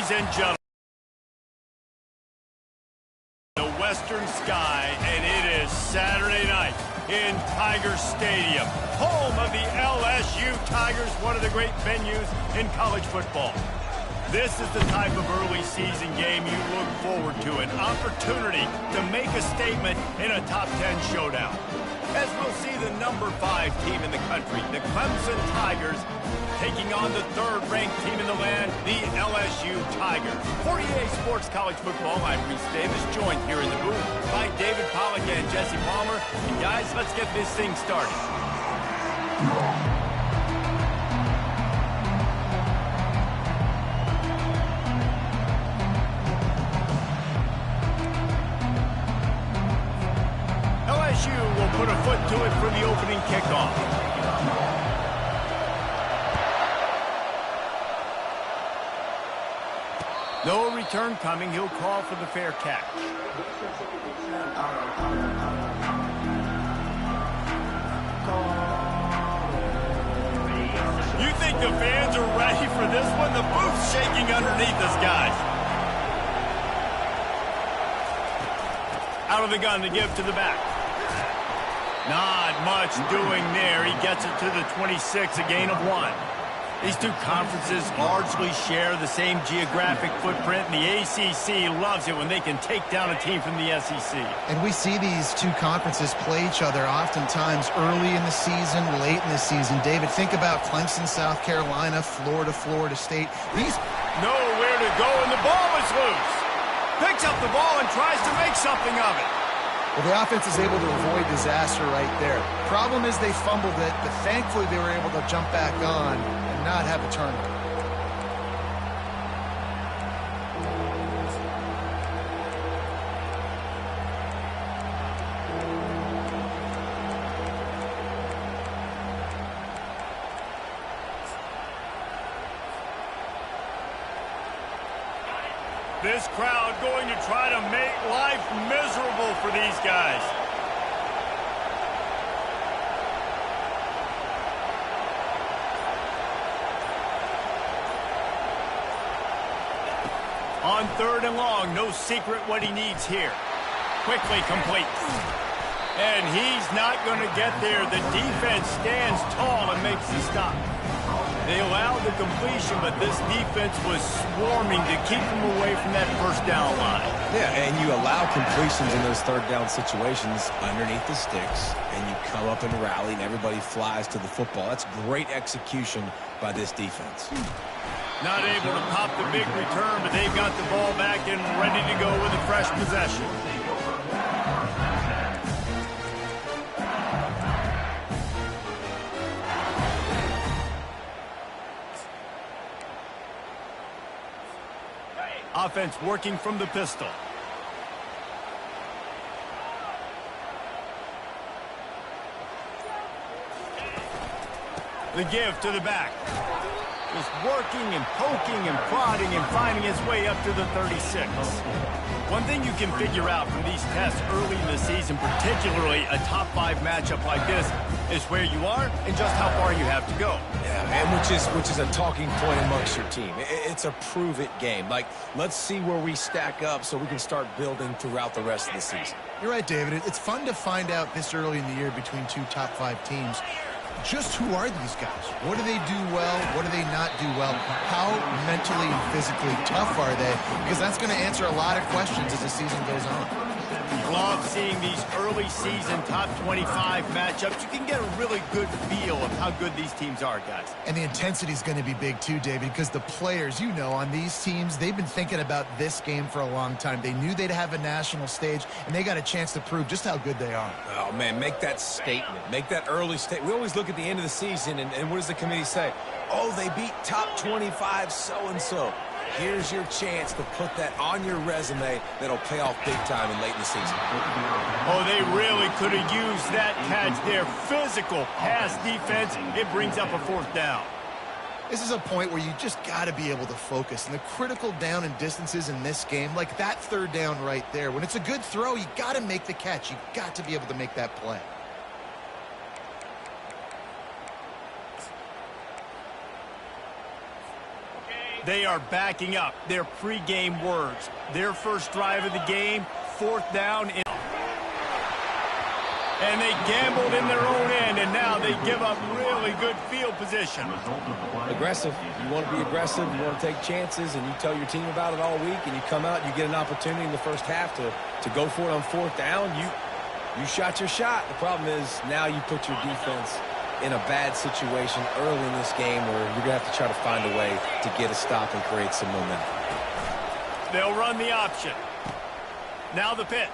Ladies and gentlemen, the western sky, and it is Saturday night in Tiger Stadium, home of the LSU Tigers, one of the great venues in college football. This is the type of early season game you look forward to, an opportunity to make a statement in a top 10 showdown. As we'll see the number 5 team in the country, the Clemson Tigers, taking on the 3rd-ranked team in the land, the LSU Tigers. For EA Sports College Football, I'm Reese Davis, joined here in the booth by David Pollack and Jesse Palmer. And guys, let's get this thing started. LSU will put a foot to it for the opening kickoff. No return coming. He'll call for the fair catch. You think the fans are ready for this one? The booth's shaking underneath us, guys. Out of the gun to give to the back. Not much doing there. He gets it to the 26, a gain of 1. These two conferences largely share the same geographic footprint, and the ACC loves it when they can take down a team from the SEC. And we see these two conferences play each other oftentimes early in the season, late in the season. David, think about Clemson, South Carolina, Florida State. These nowhere to go, and the ball is loose. Picks up the ball and tries to make something of it. Well, the offense is able to avoid disaster right there. Problem is they fumbled it, but thankfully they were able to jump back on and not have a turnover. This crowd going to try to make life miserable for these guys. On 3rd and long, no secret what he needs here. Quickly complete. And he's not going to get there. The defense stands tall and makes the stop. They allowed the completion, but this defense was swarming to keep them away from that first down line. Yeah, and you allow completions in those 3rd down situations underneath the sticks, and you come up and rally, and everybody flies to the football. That's great execution by this defense. Not able to pop the big return, but they've got the ball back and ready to go with a fresh possession. Offense working from the pistol. The give to the back. Just working and poking and prodding and finding his way up to the 36. One thing you can figure out from these tests early in the season, particularly a top 5 matchup like this, is where you are and just how far you have to go. Yeah, and which is a talking point amongst your team. It's a prove-it game. Like, let's see where we stack up so we can start building throughout the rest of the season. You're right, David. It's fun to find out this early in the year between two top 5 teams. Just who are these guys? What do they do well? What do they not do well? How mentally and physically tough are they? Because that's going to answer a lot of questions as the season goes on. Love seeing these early season top 25 matchups. You can get a really good feel of how good these teams are, guys. And the intensity is going to be big too, David, because the players, you know, on these teams, they've been thinking about this game for a long time. They knew they'd have a national stage, and they got a chance to prove just how good they are. Oh, man, make that statement. Make that early statement. We always look at the end of the season, and what does the committee say? Oh, they beat top 25 so-and-so. Here's your chance to put that on your resume that'll pay off big time and late in the season. Oh, they really could have used that catch there. Physical pass defense. It brings up a 4th down. This is a point where you just got to be able to focus. And the critical down and distances in this game, like that 3rd down right there, when it's a good throw, you got to make the catch. You got to be able to make that play. They are backing up their pregame words. Their first drive of the game, 4th down. And they gambled in their own end, and now they give up really good field position. Aggressive. You want to be aggressive. You want to take chances, and you tell your team about it all week, and you come out and you get an opportunity in the first half to go for it on 4th down. You shot your shot. The problem is now you put your defense in a bad situation early in this game where you're going to have to try to find a way to get a stop and create some momentum. They'll run the option. Now the pitch.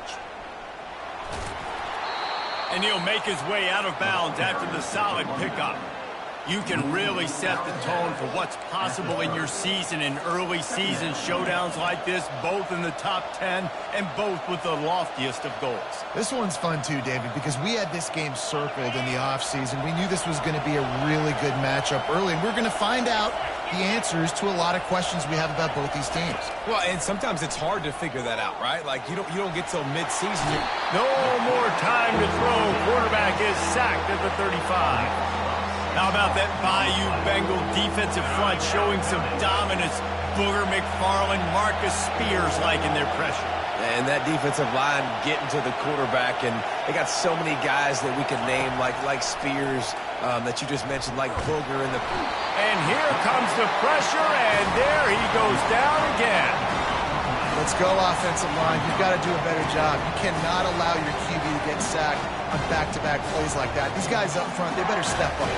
And he'll make his way out of bounds after the solid pickup. You can really set the tone for what's possible in your season in early season showdowns like this, both in the top 10 and both with the loftiest of goals. This one's fun too, David, because we had this game circled in the offseason. We knew this was going to be a really good matchup early, and we're going to find out the answers to a lot of questions we have about both these teams. Well, and sometimes it's hard to figure that out, right? Like, you don't get till mid-season. No more time to throw. Quarterback is sacked at the 35. How about that Bayou Bengal defensive front showing some dominance? Booger McFarland, Marcus Spears-like in their pressure. And that defensive line getting to the quarterback, and they got so many guys that we could name like Spears that you just mentioned, like Booger in the... And here comes the pressure, and there he goes down again. Let's go, offensive line. You've got to do a better job. You cannot allow your QB to get sacked on back-to-back plays like that. These guys up front, they better step up.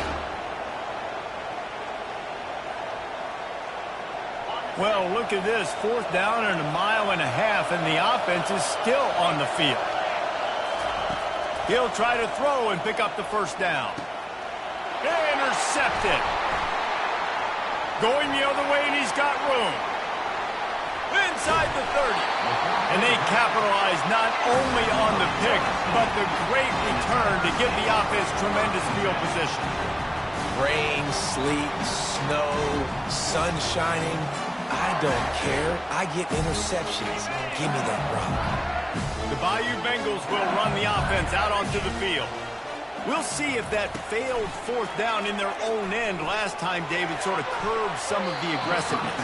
Well, look at this. 4th down and 1.5 miles, and the offense is still on the field. He'll try to throw and pick up the 1st down. Intercepted. Going the other way, and he's got room. Inside the 30. And they capitalize not only on the pick, but the great return to give the offense tremendous field position. Rain, sleet, snow, sun shining. I don't care. I get interceptions. Give me that rock. The Bayou Bengals will run the offense out onto the field. We'll see if that failed 4th down in their own end last time, David, sort of curbed some of the aggressiveness.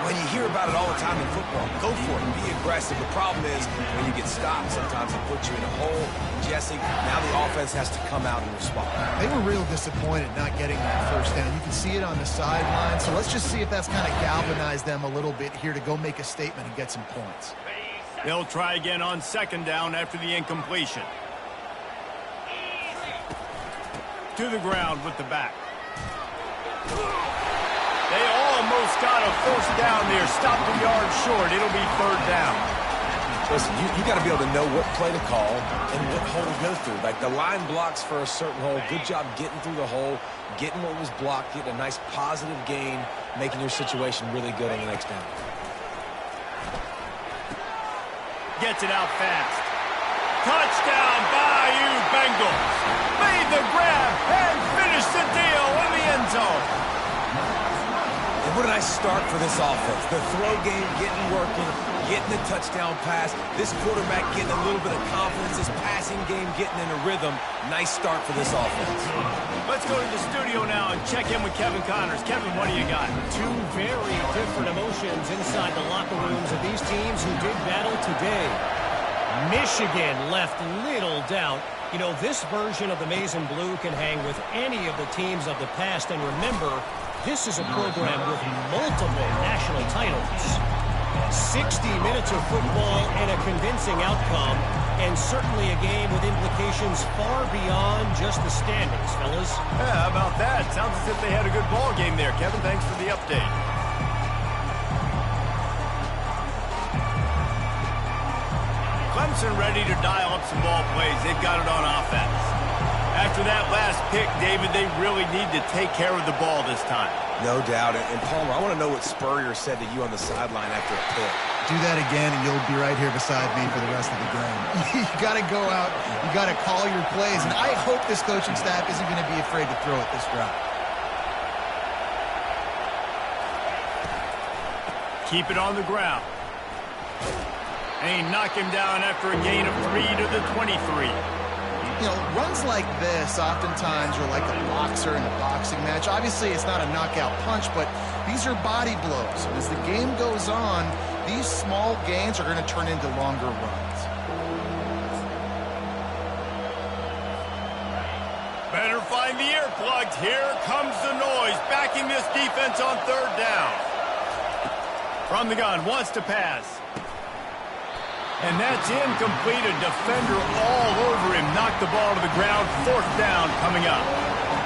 When you hear about it all the time in football, go for it. Be aggressive. The problem is when you get stopped, sometimes it puts you in a hole. Jesse, now the offense has to come out and respond. They were real disappointed not getting that 1st down. You can see it on the sideline. So let's just see if that's kind of galvanized them a little bit here to go make a statement and get some points. They'll try again on 2nd down after the incompletion. To the ground with the back. They almost got a 1st down there. Stopped a yard short. It'll be 3rd down. Listen, you got to be able to know what play to call and what hole to go through. Like, the line blocks for a certain hole. Good job getting through the hole, getting what was blocked, getting a nice positive gain, making your situation really good on the next down. Gets it out fast. Touchdown, Bayou Bengals. Made the grab and finished the deal in the end zone. And what a nice start for this offense. The throw game getting working, getting the touchdown pass. This quarterback getting a little bit of confidence. This passing game getting in a rhythm. Nice start for this offense. Let's go to the studio now and check in with Kevin Connors. Kevin, what do you got? Two very different emotions inside the locker rooms of these teams who did battle today. Michigan left little doubt. You know, this version of the Maize and Blue can hang with any of the teams of the past. And remember, this is a program with multiple national titles. 60 minutes of football and a convincing outcome, and certainly a game with implications far beyond just the standings, fellas. Yeah, how about that? Sounds as if they had a good ball game there. Kevin, thanks for the update. Clemson ready to dial up some ball plays. They've got it on offense. After that last pick, David, they really need to take care of the ball this time. No doubt. And Palmer, I want to know what Spurrier said to you on the sideline after a pick. Do that again, and you'll be right here beside me for the rest of the game. You got to go out. You got to call your plays. And I hope this coaching staff isn't going to be afraid to throw it this route. Keep it on the ground. And he knocked him down after a gain of 3 to the 23. You know, runs like this oftentimes are like a boxer in a boxing match. Obviously, it's not a knockout punch, but these are body blows. And as the game goes on, these small gains are going to turn into longer runs. Better find the earplugs. Here comes the noise, backing this defense on third down. From the gun, wants to pass. And that's incomplete. A defender all over him. Knocked the ball to the ground. Fourth down coming up.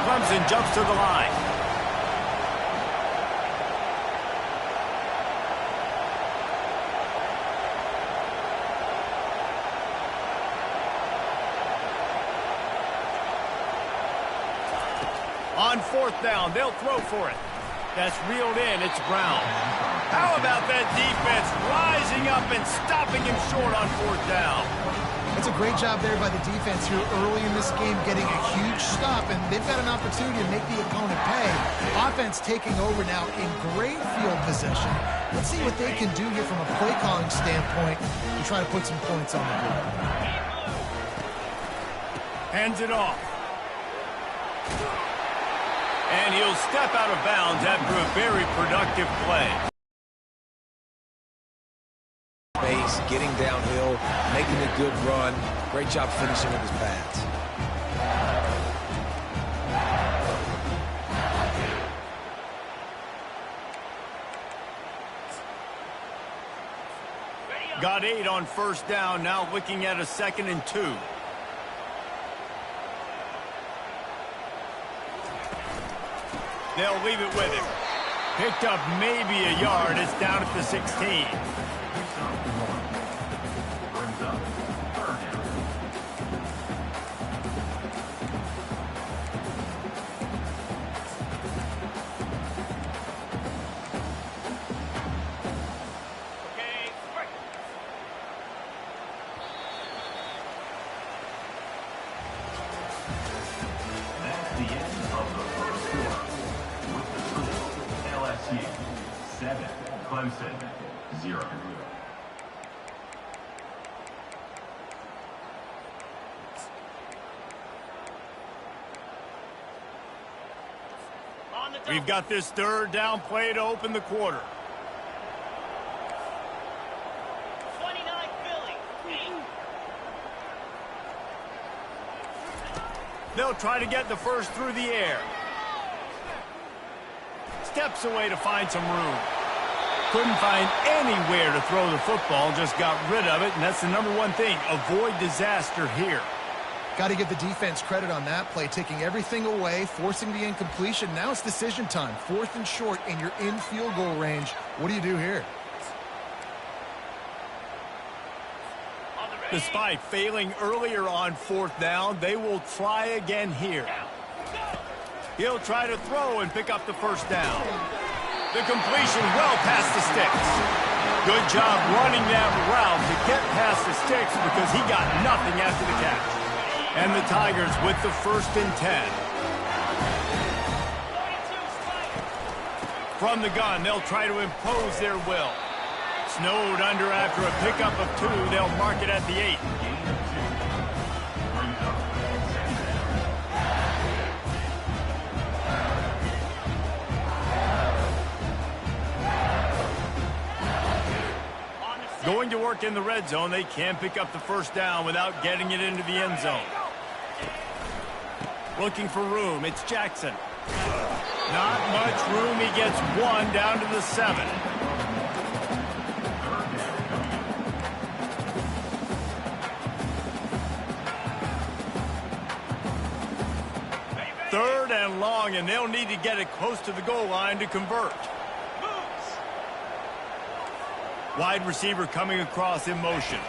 Clemson jumps to the line. On fourth down, they'll throw for it. That's reeled in. It's Brown. How about that defense rising up and stopping him short on fourth down? It's a great job there by the defense here early in this game, getting a huge stop, and they've got an opportunity to make the opponent pay. Offense taking over now in great field possession. Let's see what they can do here from a play calling standpoint to try to put some points on the board. Hands it off. And he'll step out of bounds after a very productive play. Base, getting downhill, making a good run. Great job finishing with his pads. Got 8 on first down, now looking at a 2nd and 2. They'll leave it with him. Picked up maybe a yard. It's down at the 16. Clemson, 0. We've got this third down play to open the quarter. 29 Philly. They'll try to get the first through the air. Steps away to find some room. Couldn't find anywhere to throw the football, just got rid of it, and that's the #1 thing. Avoid disaster here. Got to give the defense credit on that play, taking everything away, forcing the incompletion. Now it's decision time. 4th and short, and you're in field goal range. What do you do here? Despite failing earlier on 4th down, they will try again here. He'll try to throw and pick up the first down. The completion well past the sticks. Good job running that route to get past the sticks because he got nothing after the catch. And the Tigers with the 1st and 10. From the gun, they'll try to impose their will. Snowed under after a pickup of 2. They'll mark it at the 8. Going to work in the red zone. They can't pick up the first down without getting it into the end zone. Looking for room. It's Jackson. Not much room. He gets 1 down to the 7. Third and long, and they'll need to get it close to the goal line to convert. Wide receiver coming across in motion.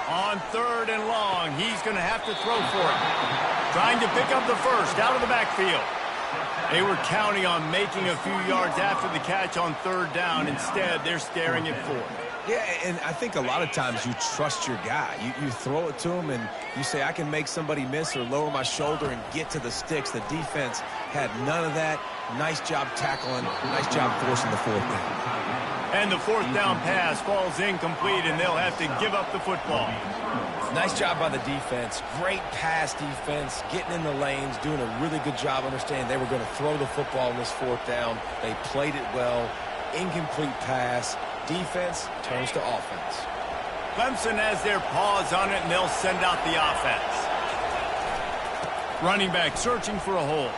On 3rd and long, he's going to have to throw for it. Trying to pick up the first out of the backfield. They were counting on making a few yards after the catch on 3rd down. Instead, they're staring at 4th. Yeah, and I think a lot of times you trust your guy. You throw it to him and you say, I can make somebody miss or lower my shoulder and get to the sticks. The defense had none of that. Nice job tackling. Nice job forcing the 4th down. And the 4th down pass falls incomplete, and they'll have to give up the football. Nice job by the defense. Great pass defense, getting in the lanes, doing a really good job understanding they were going to throw the football in this fourth down. They played it well. Incomplete pass. Defense turns to offense. Clemson has their paws on it, and they'll send out the offense. Running back searching for a hole.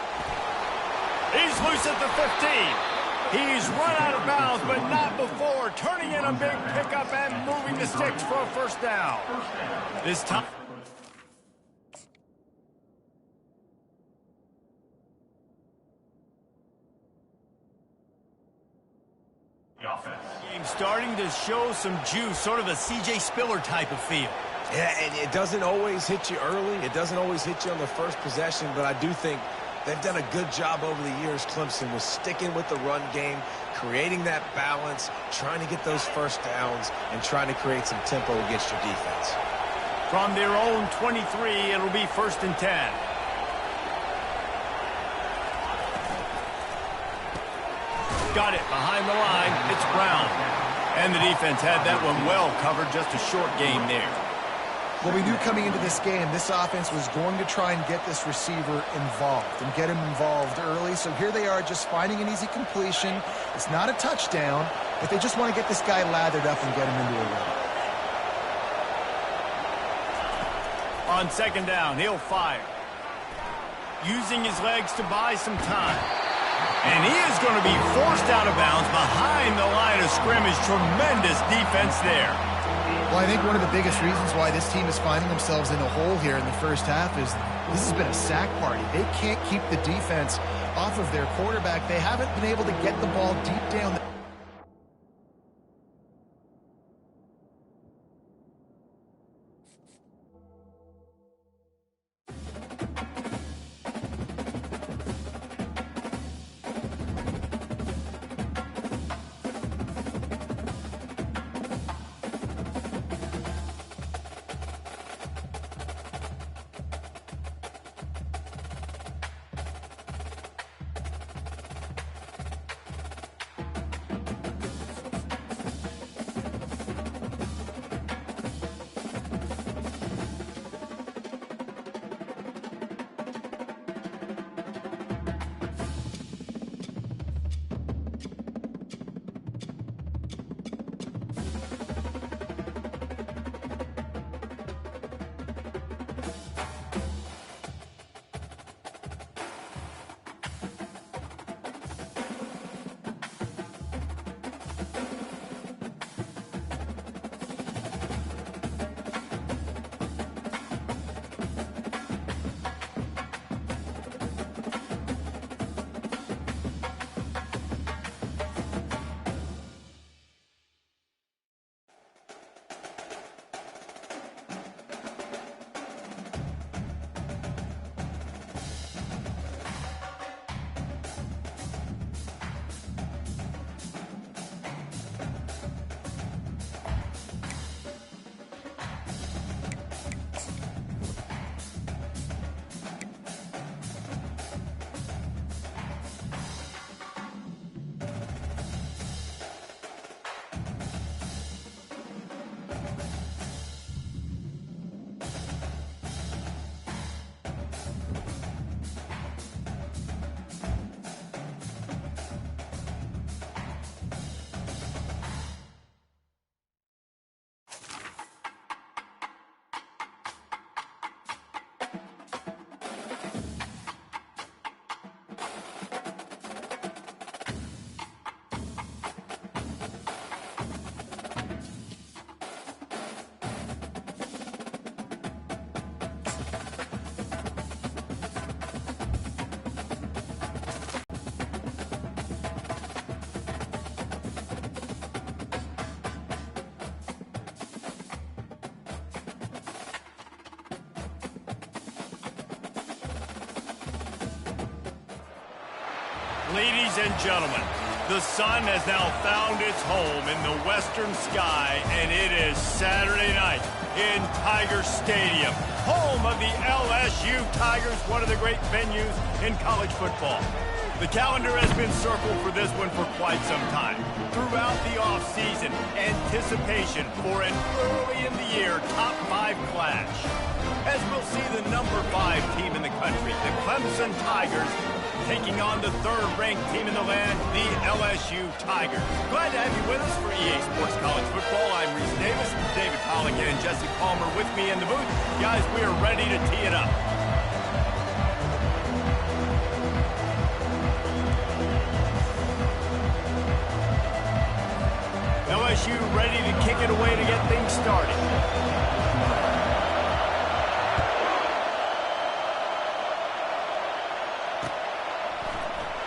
He's loose at the 15. He's run out of bounds, but not before turning in a big pickup and moving the sticks for a first down. This time. Game starting to show some juice, sort of a C.J. Spiller type of feel. Yeah, and it doesn't always hit you early. It doesn't always hit you on the first possession, but I do think they've done a good job over the years, Clemson, with sticking with the run game, creating that balance, trying to get those first downs, and trying to create some tempo against your defense. From their own 23, it'll be 1st and 10. Got it behind the line. It's Brown. And the defense had that one well covered. Just a short game there. Well, we knew coming into this game, this offense was going to try and get this receiver involved and get him involved early. So here they are just finding an easy completion. It's not a touchdown, but they just want to get this guy lathered up and get him into a run. On 2nd down, he'll fire. Using his legs to buy some time. And he is going to be forced out of bounds behind the line of scrimmage. Tremendous defense there. Well, I think one of the biggest reasons why this team is finding themselves in a hole here in the first half is this has been a sack party. They can't keep the defense off of their quarterback. They haven't been able to get the ball deep down the Ladies and gentlemen, the sun has now found its home in the western sky, and it is Saturday night in Tiger Stadium, home of the LSU Tigers, one of the great venues in college football. The calendar has been circled for this one for quite some time. Throughout the offseason, anticipation for an early-in-the-year top 5 clash. As we'll see the number 5 team in the country, the Clemson Tigers, taking on the 3rd-ranked team in the land, the LSU Tigers. Glad to have you with us for EA Sports College Football. I'm Reese Davis, David Pollock and Jesse Palmer with me in the booth. Guys, we are ready to tee it up. LSU ready to kick it away to get things started.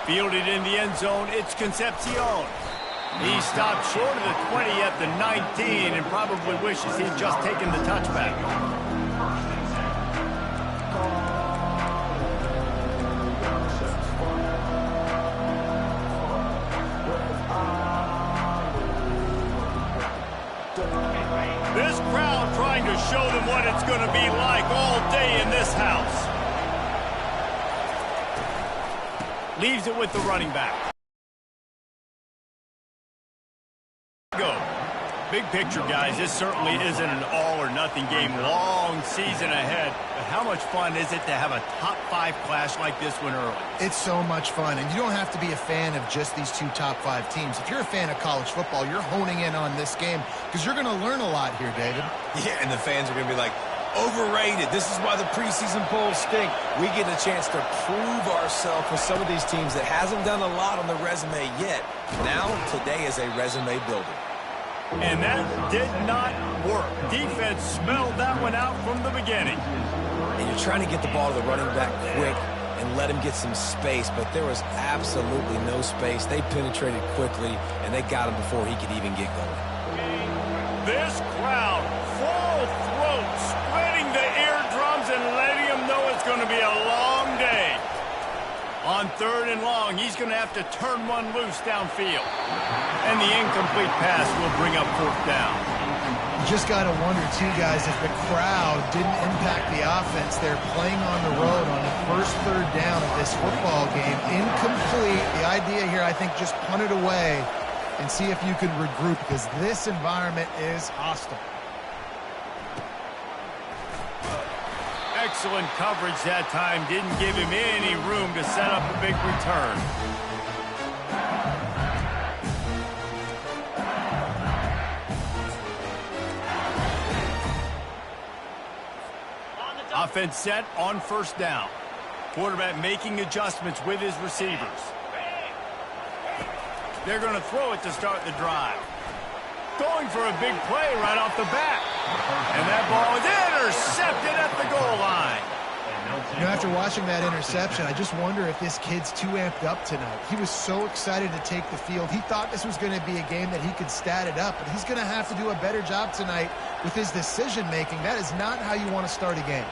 Fielded in the end zone, it's Concepcion. He stopped short of the 20 at the 19 and probably wishes he'd just taken the touchback. This crowd trying to show them what it's going to be like all day in this house. Leaves it with the running back. Go. Big picture, guys, this certainly isn't an all-or-nothing game. Long season ahead. But how much fun is it to have a top 5 clash like this one early? It's so much fun, and you don't have to be a fan of just these 2 top 5 teams. If you're a fan of college football, you're honing in on this game because you're going to learn a lot here, David. Yeah, and the fans are going to be like, overrated. This is why the preseason polls stink. We get a chance to prove ourselves with some of these teams that hasn't done a lot on the resume yet. Now, today is a resume builder. And that did not work. Defense smelled that one out from the beginning. And you're trying to get the ball to the running back quick and let him get some space, but there was absolutely no space. They penetrated quickly, and they got him before he could even get going. This crowd, full throat, splitting the eardrums and letting them know it's going to be a long day. On 3rd and long, he's going to have to turn one loose downfield. And the incomplete pass will bring up 4th down. You just got to wonder, too, guys, if the crowd didn't impact the offense. They're playing on the road on the first 3rd down of this football game. Incomplete. The idea here, I think, just punt it away and see if you can regroup because this environment is hostile. Excellent coverage that time. Didn't give him any room to set up a big return. Offense set on 1st down. Quarterback making adjustments with his receivers. They're going to throw it to start the drive. Going for a big play right off the bat. And that ball is intercepted at the goal line. You know, after watching that interception, I just wonder if this kid's too amped up tonight. He was so excited to take the field. He thought this was going to be a game that he could stat it up, but he's going to have to do a better job tonight with his decision-making. That is not how you want to start a game.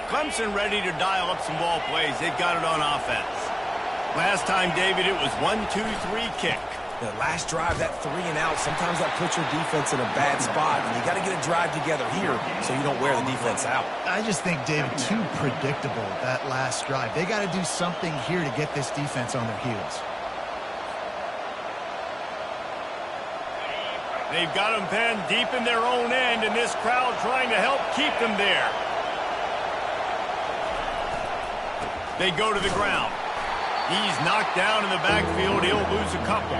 Clemson ready to dial up some ball plays. They've got it on offense. Last time, David, it was 1-2-3 kick. The last drive, that 3 and out, sometimes that puts your defense in a bad spot. And you got to get a drive together here so you don't wear the defense out. I just think, David, too predictable, that last drive. They got to do something here to get this defense on their heels. They've got them penned deep in their own end, and this crowd trying to help keep them there. They go to the ground. He's knocked down in the backfield. He'll lose a couple.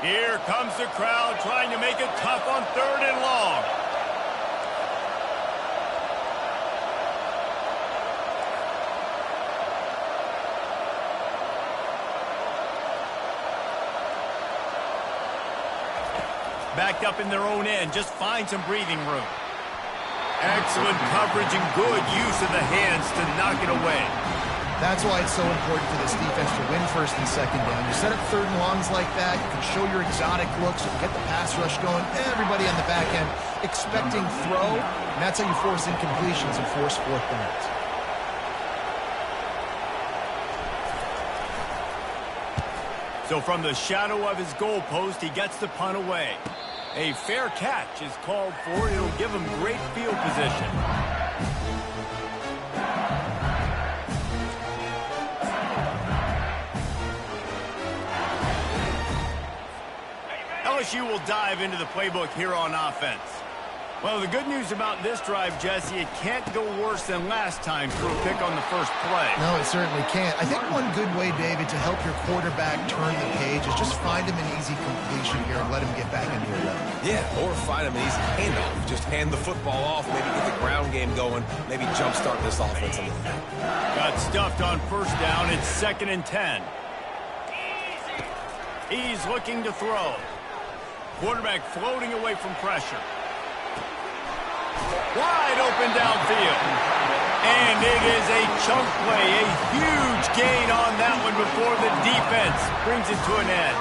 Here comes the crowd trying to make it tough on 3rd and long. Backed up in their own end, just find some breathing room. Excellent coverage and good use of the hands to knock it away. That's why it's so important for this defense to win first and second down. You set up third and longs like that, you can show your exotic looks, you can get the pass rush going, everybody on the back end expecting throw, and that's how you force incompletions and force fourth downs. So from the shadow of his goalpost, he gets the punt away. A fair catch is called for. It'll give him great field position. LSU will dive into the playbook here on offense. Well, the good news about this drive, Jesse, it can't go worse than last time for a pick on the first play. No, it certainly can't. I think one good way, David, to help your quarterback turn the page is just find him an easy completion here and let him get back into a rhythm. Yeah, or find him an easy handoff. Just hand the football off, maybe get the ground game going, maybe jumpstart this offense a little bit. Got stuffed on first down. It's 2nd and 10. He's looking to throw. Quarterback floating away from pressure. Wide open downfield. And it is a chunk play, a huge gain on that one before the defense brings it to an end.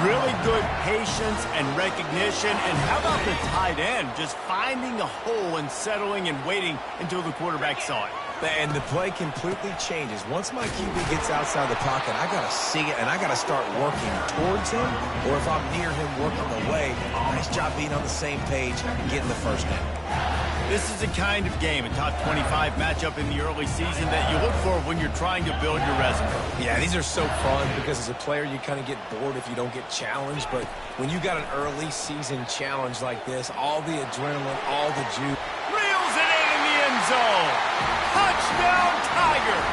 Really good patience and recognition. And how about the tight end just finding the hole and settling and waiting until the quarterback saw it? And the play completely changes. Once my QB gets outside the pocket, I got to see it, and I got to start working towards him, or if I'm near him, working away. Nice job being on the same page and getting the first down. This is the kind of game, a top 25 matchup in the early season, that you look for when you're trying to build your resume. Yeah, these are so fun because as a player, you kind of get bored if you don't get challenged. But when you got an early season challenge like this, all the adrenaline, all the juice. Reels it in the end zone. Touchdown, Tigers.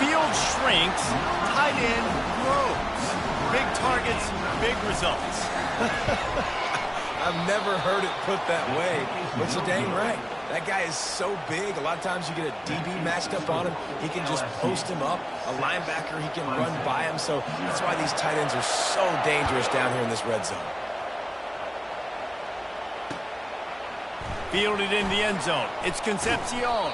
Field shrinks, tight end grows. Big targets, big results. I've never heard it put that way, but you're dang right. That guy is so big. A lot of times you get a DB matched up on him. He can just post him up. A linebacker, he can run by him. So that's why these tight ends are so dangerous down here in this red zone. Fielded in the end zone. It's Concepcion.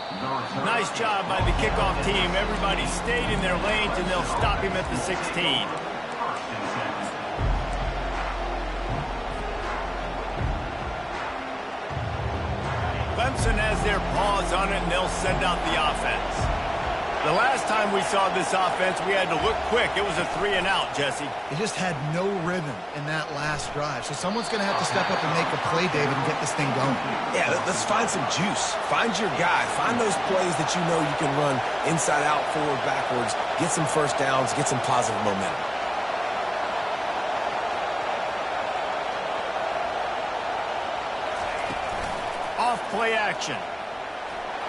Nice job by the kickoff team. Everybody stayed in their lanes, and they'll stop him at the 16. Clemson has their paws on it, and they'll send out the offense. The last time we saw this offense, we had to look quick. It was a 3-and-out, Jesse. They just had no rhythm in that last drive. So someone's going to have to step up and make a play, David, and get this thing going. Yeah, let's find some juice. Find your guy. Find those plays that you know you can run inside out, forward, backwards. Get some first downs. Get some positive momentum. Off play action.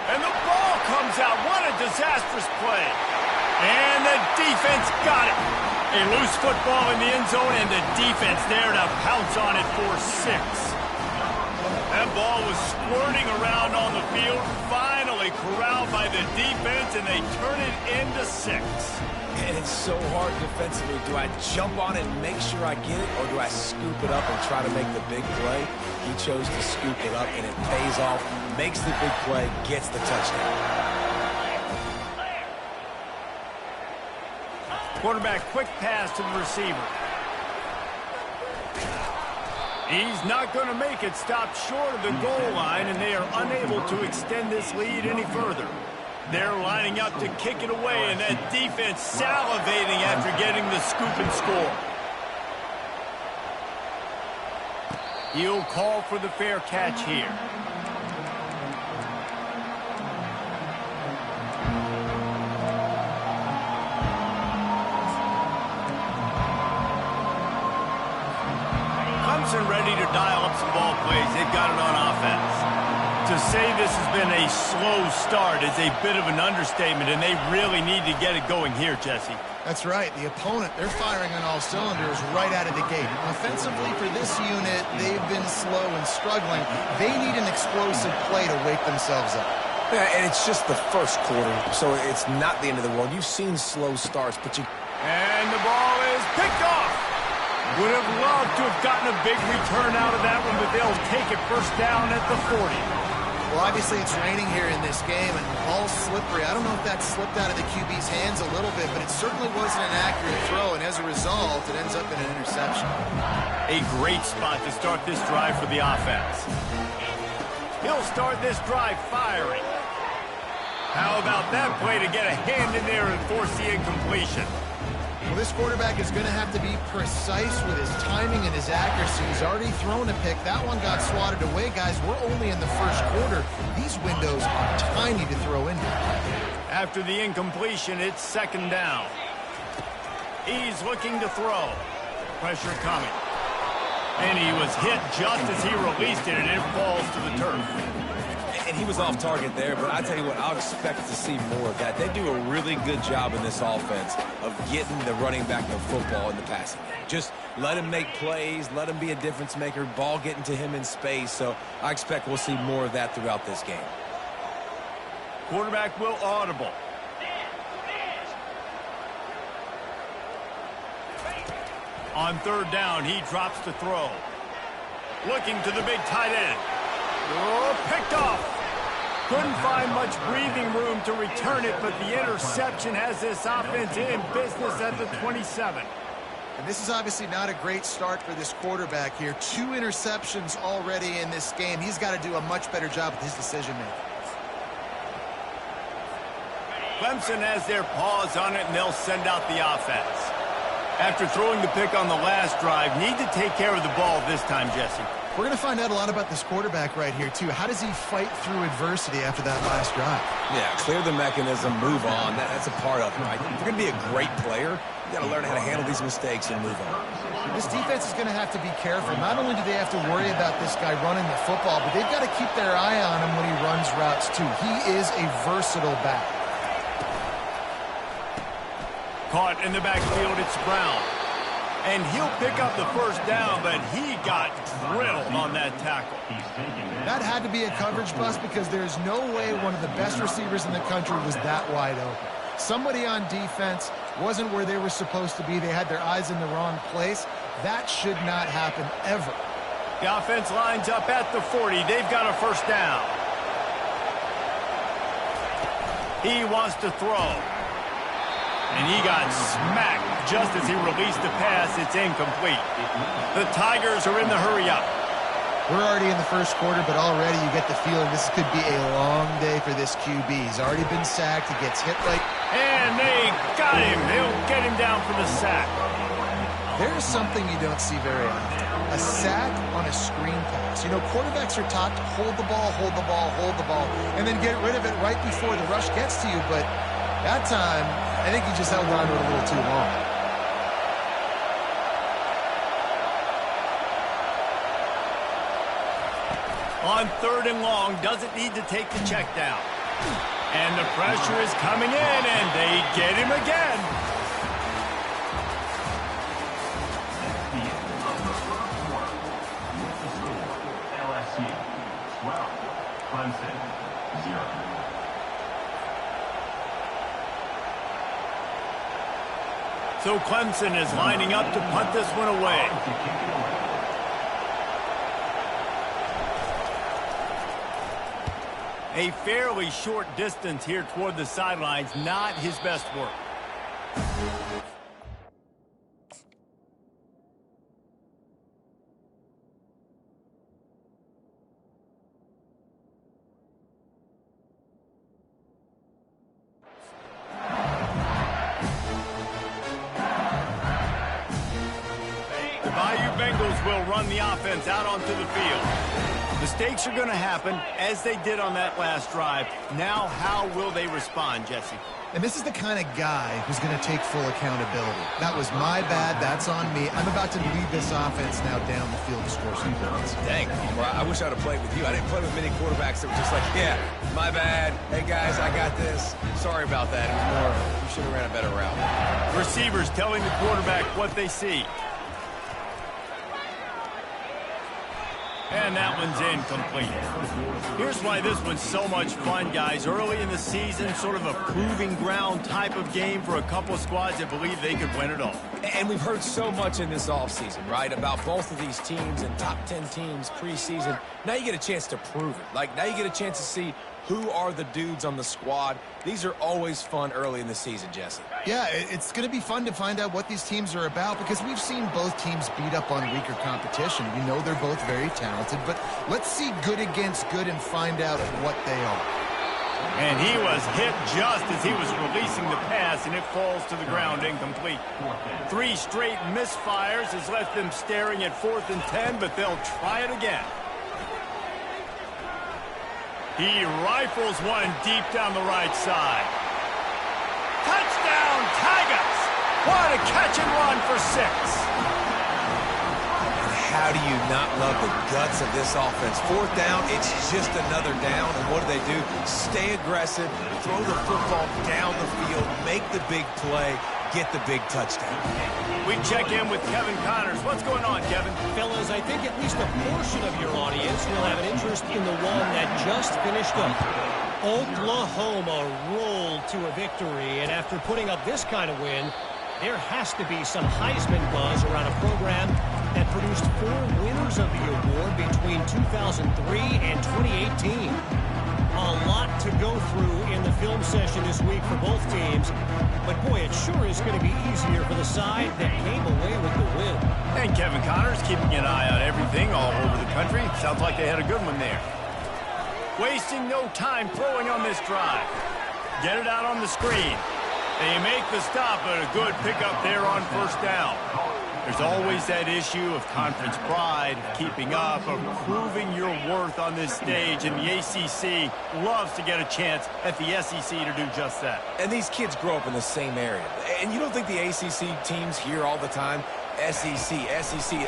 And the ball comes out. What a disastrous play. And the defense got it. A loose football in the end zone, and the defense there to pounce on it for 6. That ball was squirting around on the field, finally corralled by the defense, and they turn it into 6. And it's so hard defensively. Do I jump on it and make sure I get it, or do I scoop it up and try to make the big play? He chose to scoop it up, and it pays off, makes the big play, gets the touchdown. Quarterback, quick pass to the receiver. He's not going to make it. Stopped short of the goal line, and they are unable to extend this lead any further. They're lining up to kick it away, and that defense salivating after getting the scoop and score. He'll call for the fair catch here. Clemson ready to dial up some ball plays. They've got it on offense. To say this has been a slow start is a bit of an understatement, and they really need to get it going here, Jesse. That's right. The opponent, they're firing on all cylinders right out of the gate. Offensively, for this unit, they've been slow and struggling. They need an explosive play to wake themselves up. Yeah, and it's just the first quarter, so it's not the end of the world. You've seen slow starts, but you... And the ball is picked off. Would have loved to have gotten a big return out of that one, but they'll take it first down at the 40. Well, obviously it's raining here in this game, and the ball's slippery. I don't know if that slipped out of the QB's hands a little bit, but it certainly wasn't an accurate throw, and as a result, it ends up in an interception. A great spot to start this drive for the offense. He'll start this drive firing. How about that play to get a hand in there and force the incompletion? Well, this quarterback is going to have to be precise with his timing and his accuracy. He's already thrown a pick. That one got swatted away, guys. We're only in the first quarter. These windows are tiny to throw into. After the incompletion, it's second down. He's looking to throw. Pressure coming. And he was hit just as he released it, and it falls to the turf. And he was off target there, but I tell you what, I'll expect to see more of that. They do a really good job in this offense of getting the running back the football in the passing game. Just let him make plays, let him be a difference maker, ball getting to him in space. So I expect we'll see more of that throughout this game. Quarterback will audible. On third down, he drops to throw. Looking to the big tight end. Oh, picked off. Couldn't find much breathing room to return it, but the interception has this offense in business at the 27. And this is obviously not a great start for this quarterback here. 2 interceptions already in this game. He's got to do a much better job with his decision-making. Clemson has their paws on it, and they'll send out the offense. After throwing the pick on the last drive, need to take care of the ball this time, Jesse. We're going to find out a lot about this quarterback right here, too. How does he fight through adversity after that last drive? Yeah, clear the mechanism, move on. That's a part of it, right? If you're going to be a great player, you got to learn how to handle these mistakes and move on. This defense is going to have to be careful. Not only do they have to worry about this guy running the football, but they've got to keep their eye on him when he runs routes, too. He is a versatile back. Caught in the backfield, it's Brown. And he'll pick up the first down, but he got drilled on that tackle. That had to be a coverage bust because there's no way one of the best receivers in the country was that wide open. Somebody on defense wasn't where they were supposed to be. They had their eyes in the wrong place. That should not happen ever. The offense lines up at the 40. They've got a first down. He wants to throw. And he got smacked just as he released the pass. It's incomplete. The Tigers are in the hurry-up. We're already in the first quarter, but already you get the feeling this could be a long day for this QB. He's already been sacked. He gets hit like... And they got him. They'll get him down for the sack. There's something you don't see very often. A sack on a screen pass. You know, quarterbacks are taught to hold the ball, hold the ball, hold the ball, and then get rid of it right before the rush gets to you, but that time, I think he just held on to it a little too long. On third and long, doesn't need to take the check down. And the pressure is coming in, and they get him again. LSU 12, Clemson 0. So Clemson is lining up to punt this one away. A fairly short distance here toward the sidelines, not his best work. The Bayou Bengals will run the offense out onto the field. Mistakes are going to happen, as they did on that last drive. Now, how will they respond, Jesse? And this is the kind of guy who's going to take full accountability. That was my bad. That's on me. I'm about to lead this offense now down the field to score some points. Dang, I wish I'd have played with you. I didn't play with many quarterbacks that were just like, yeah, my bad. Hey, guys, I got this. Sorry about that. It was more, you should have ran a better route. Receivers telling the quarterback what they see. And that one's incomplete. Here's why this one's so much fun, guys. Early in the season, sort of a proving ground type of game for a couple of squads that believe they could win it all. And we've heard so much in this offseason, right, about both of these teams and top 10 teams preseason. Now you get a chance to prove it. Like, now you get a chance to see who are the dudes on the squad. These are always fun early in the season, Jesse. Yeah, it's going to be fun to find out what these teams are about because we've seen both teams beat up on weaker competition. We know they're both very talented, but let's see good against good and find out what they are. And he was hit just as he was releasing the pass, and it falls to the ground incomplete. 3 straight misfires has left them staring at 4th and 10, but they'll try it again. He rifles one deep down the right side. Touchdown, Tigers! What a catch and run for 6. How do you not love the guts of this offense? 4th down, it's just another down, and what do? Stay aggressive, throw the football down the field, make the big play, get the big touchdown. We check in with Kevin Connors. What's going on, Kevin? Fellas, I think at least a portion of your audience will have an interest in the one that just finished up. Oklahoma rolled to a victory, and after putting up this kind of win, there has to be some Heisman buzz around a program that produced 4 winners of the award between 2003 and 2018. A lot to go through in the film session this week for both teams, but boy, it sure is going to be easier for the side that came away with the win. And Kevin Connors keeping an eye on everything all over the country. Sounds like they had a good one there. Wasting no time throwing on this drive. Get it out on the screen. They make the stop, but a good pickup there on 1st down. There's always that issue of conference pride, keeping up, of proving your worth on this stage, and the ACC loves to get a chance at the SEC to do just that. And these kids grow up in the same area. And you don't think the ACC teams hear all the time, SEC,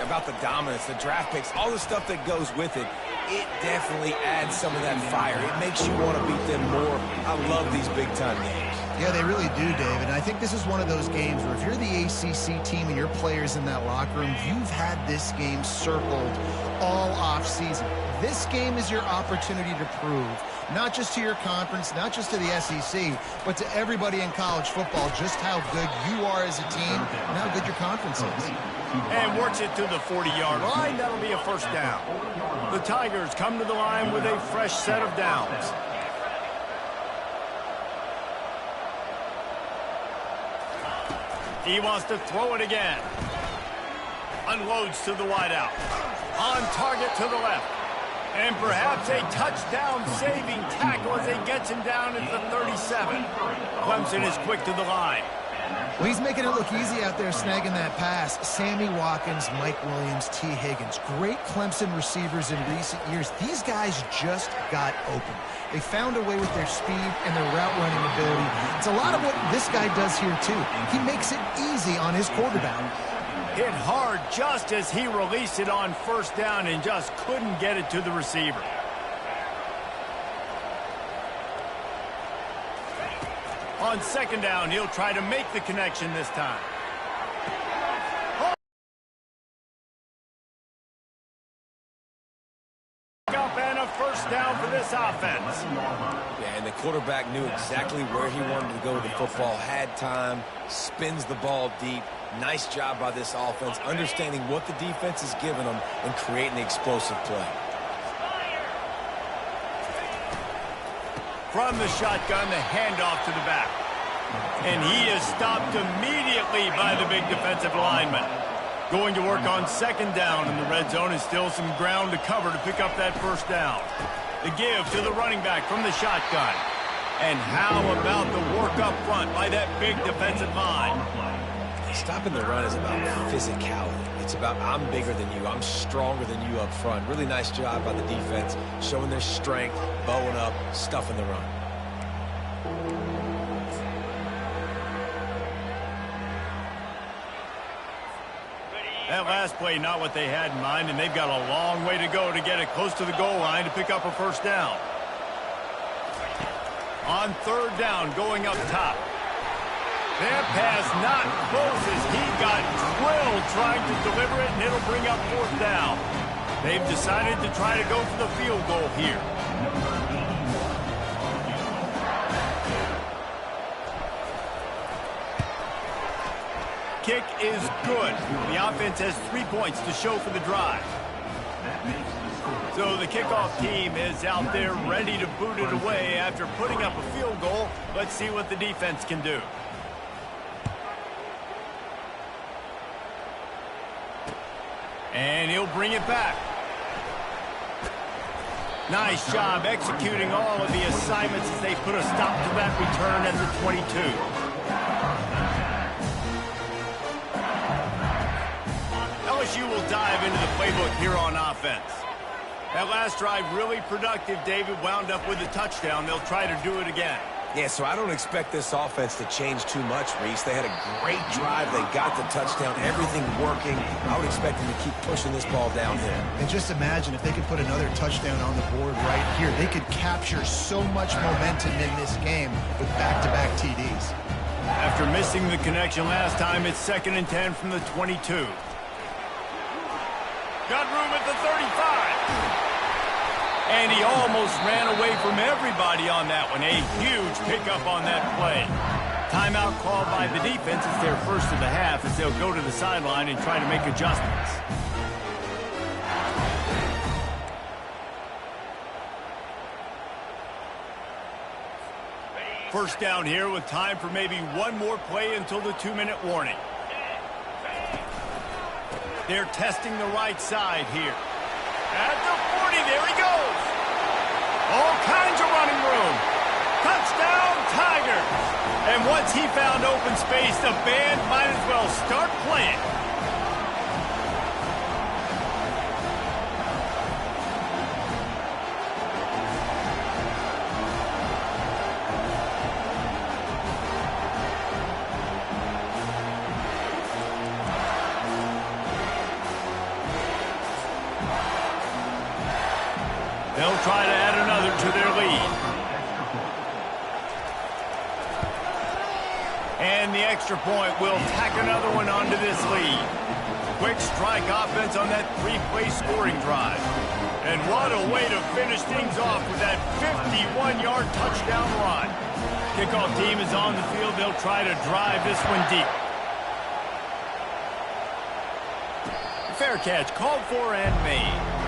about the dominance, the draft picks, all the stuff that goes with it. It definitely adds some of that fire. It makes you want to beat them more. I love these big-time games. Yeah, they really do, David. And I think this is one of those games where if you're the ACC team and your players in that locker room, you've had this game circled all off-season. This game is your opportunity to prove, not just to your conference, not just to the SEC, but to everybody in college football, just how good you are as a team and how good your conference is. And works it to the 40-yard line. That'll be a 1st down. The Tigers come to the line with a fresh set of downs. He wants to throw it again. Unloads to the wideout. On target to the left. And perhaps a touchdown-saving tackle as he gets him down at the 37. Clemson is quick to the line. Well, he's making it look easy out there snagging that pass. Sammy Watkins, Mike Williams, T. Higgins. Great Clemson receivers in recent years. These guys just got open. They found a way with their speed and their route running ability. It's a lot of what this guy does here, too. He makes it easy on his quarterback. Hit hard just as he released it on 1st down and just couldn't get it to the receiver. On 2nd down, he'll try to make the connection this time. Up and a 1st down for this offense. Yeah, and the quarterback knew exactly where he wanted to go with the football, had time, spins the ball deep. Nice job by this offense, understanding what the defense is giving them and creating the explosive play. From the shotgun, the handoff to the back. And he is stopped immediately by the big defensive lineman. Going to work on 2nd down in the red zone, and still some ground to cover to pick up that 1st down. The give to the running back from the shotgun. And how about the work up front by that big defensive line? Stopping the run is about physicality. It's about I'm bigger than you, I'm stronger than you up front. Really nice job by the defense, showing their strength, bowing up, stuffing the run. That last play, not what they had in mind, and they've got a long way to go to get it close to the goal line to pick up a 1st down. On 3rd down, going up top. That pass not close as he got drilled trying to deliver it, and it'll bring up 4th down. They've decided to try to go for the field goal here. Kick is good. The offense has 3 points to show for the drive. So the kickoff team is out there ready to boot it away after putting up a field goal. Let's see what the defense can do. And he'll bring it back. Nice job executing all of the assignments as they put a stop to that return at the 22. LSU will dive into the playbook here on offense. That last drive really productive. David wound up with a touchdown. They'll try to do it again. Yeah, so I don't expect this offense to change too much, Reese. They had a great drive. They got the touchdown. Everything working. I would expect them to keep pushing this ball downhill. And just imagine if they could put another touchdown on the board right here. They could capture so much momentum in this game with back-to-back TDs. After missing the connection last time, it's 2nd and 10 from the 22. Got room at the 35. And he almost ran away from everybody on that one. A huge pickup on that play. Timeout called by the defense. It's their first of the half as they'll go to the sideline and try to make adjustments. First down here with time for maybe one more play until the 2-minute warning. They're testing the right side here. At the 40, there he goes. All kinds of running room. Touchdown, Tigers. And once he found open space, the band might as well start playing. They'll try to add another to their lead. And the extra point will tack another one onto this lead. Quick strike offense on that 3-play scoring drive. And what a way to finish things off with that 51-yard touchdown run. Kickoff team is on the field. They'll try to drive this one deep. Fair catch called for and made.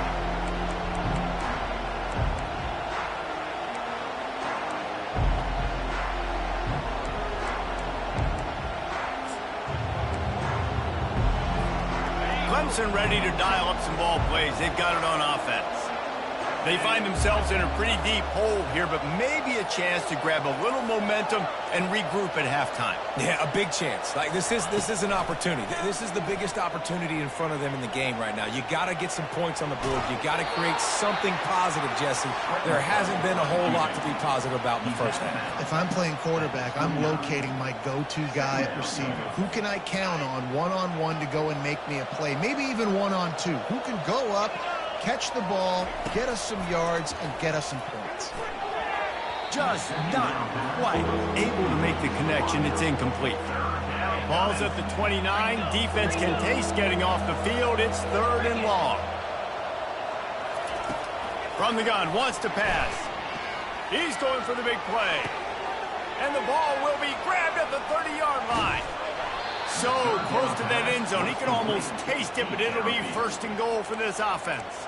Clemson ready to dial up some ball plays. They've got it on offense. They find themselves in a pretty deep hole here, but maybe a chance to grab a little momentum and regroup at halftime. Yeah, a big chance. Like this is an opportunity. This is the biggest opportunity in front of them in the game right now. You got to get some points on the board. You got to create something positive, Jesse. There hasn't been a whole lot to be positive about in the first half. If I'm playing quarterback, I'm locating my go-to guy at receiver. Who can I count on one-on-one to go and make me a play? Maybe even one-on-two. Who can go up, catch the ball, get us some yards, and get us some points? Just not quite able to make the connection. It's incomplete. Ball's at the 29. Defense can taste getting off the field. It's 3rd and long. From the gun, wants to pass. He's going for the big play. And the ball will be grabbed at the 30-yard line. So close to that end zone. He can almost taste it, but it'll be 1st and goal for this offense.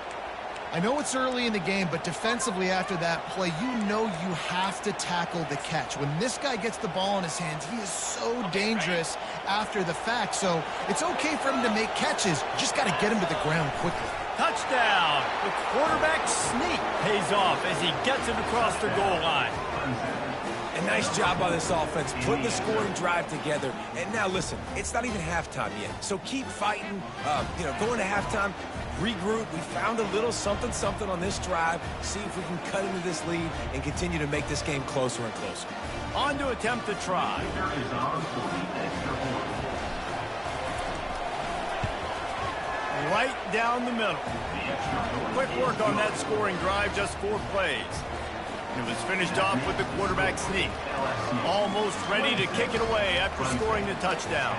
I know it's early in the game, but defensively after that play, you know you have to tackle the catch. When this guy gets the ball in his hands, he is so dangerous after the fact. So it's okay for him to make catches. You just got to get him to the ground quickly. Touchdown! The quarterback sneak pays off as he gets it across the goal line. A nice job by this offense, putting the scoring drive together. And now, listen, it's not even halftime yet. So keep fighting, going to halftime, regroup. We found a little something on this drive. See if we can cut into this lead and continue to make this game closer and closer. On to attempt the try. Right down the middle. Quick work on that scoring drive, just 4 plays. It was finished off with the quarterback sneak. Almost ready to kick it away after scoring the touchdown.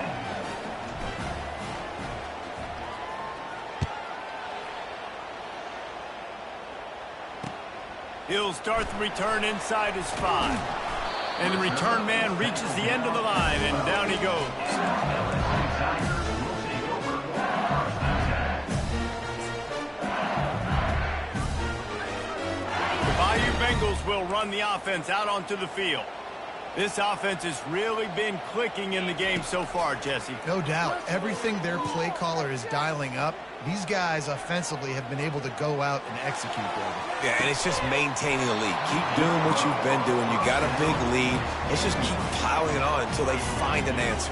He'll start the return inside his 5. And the return man reaches the end of the line, and down he goes. The Bayou Bengals will run the offense out onto the field. This offense has really been clicking in the game so far, Jesse. No doubt. Everything their play caller is dialing up, these guys offensively have been able to go out and execute, brother. Yeah, and it's just maintaining the lead. Keep doing what you've been doing. You got a big lead. It's just keep piling it on until they find an answer.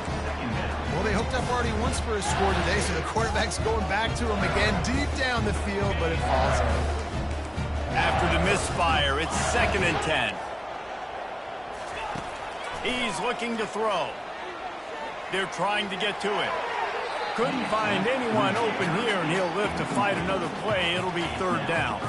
Well, they hooked up already once for a score today, so the quarterback's going back to him again deep down the field, but it falls in. After the misfire, it's 2nd and 10. He's looking to throw. They're trying to get to it. Couldn't find anyone open here, and he'll live to fight another play. It'll be 3rd down.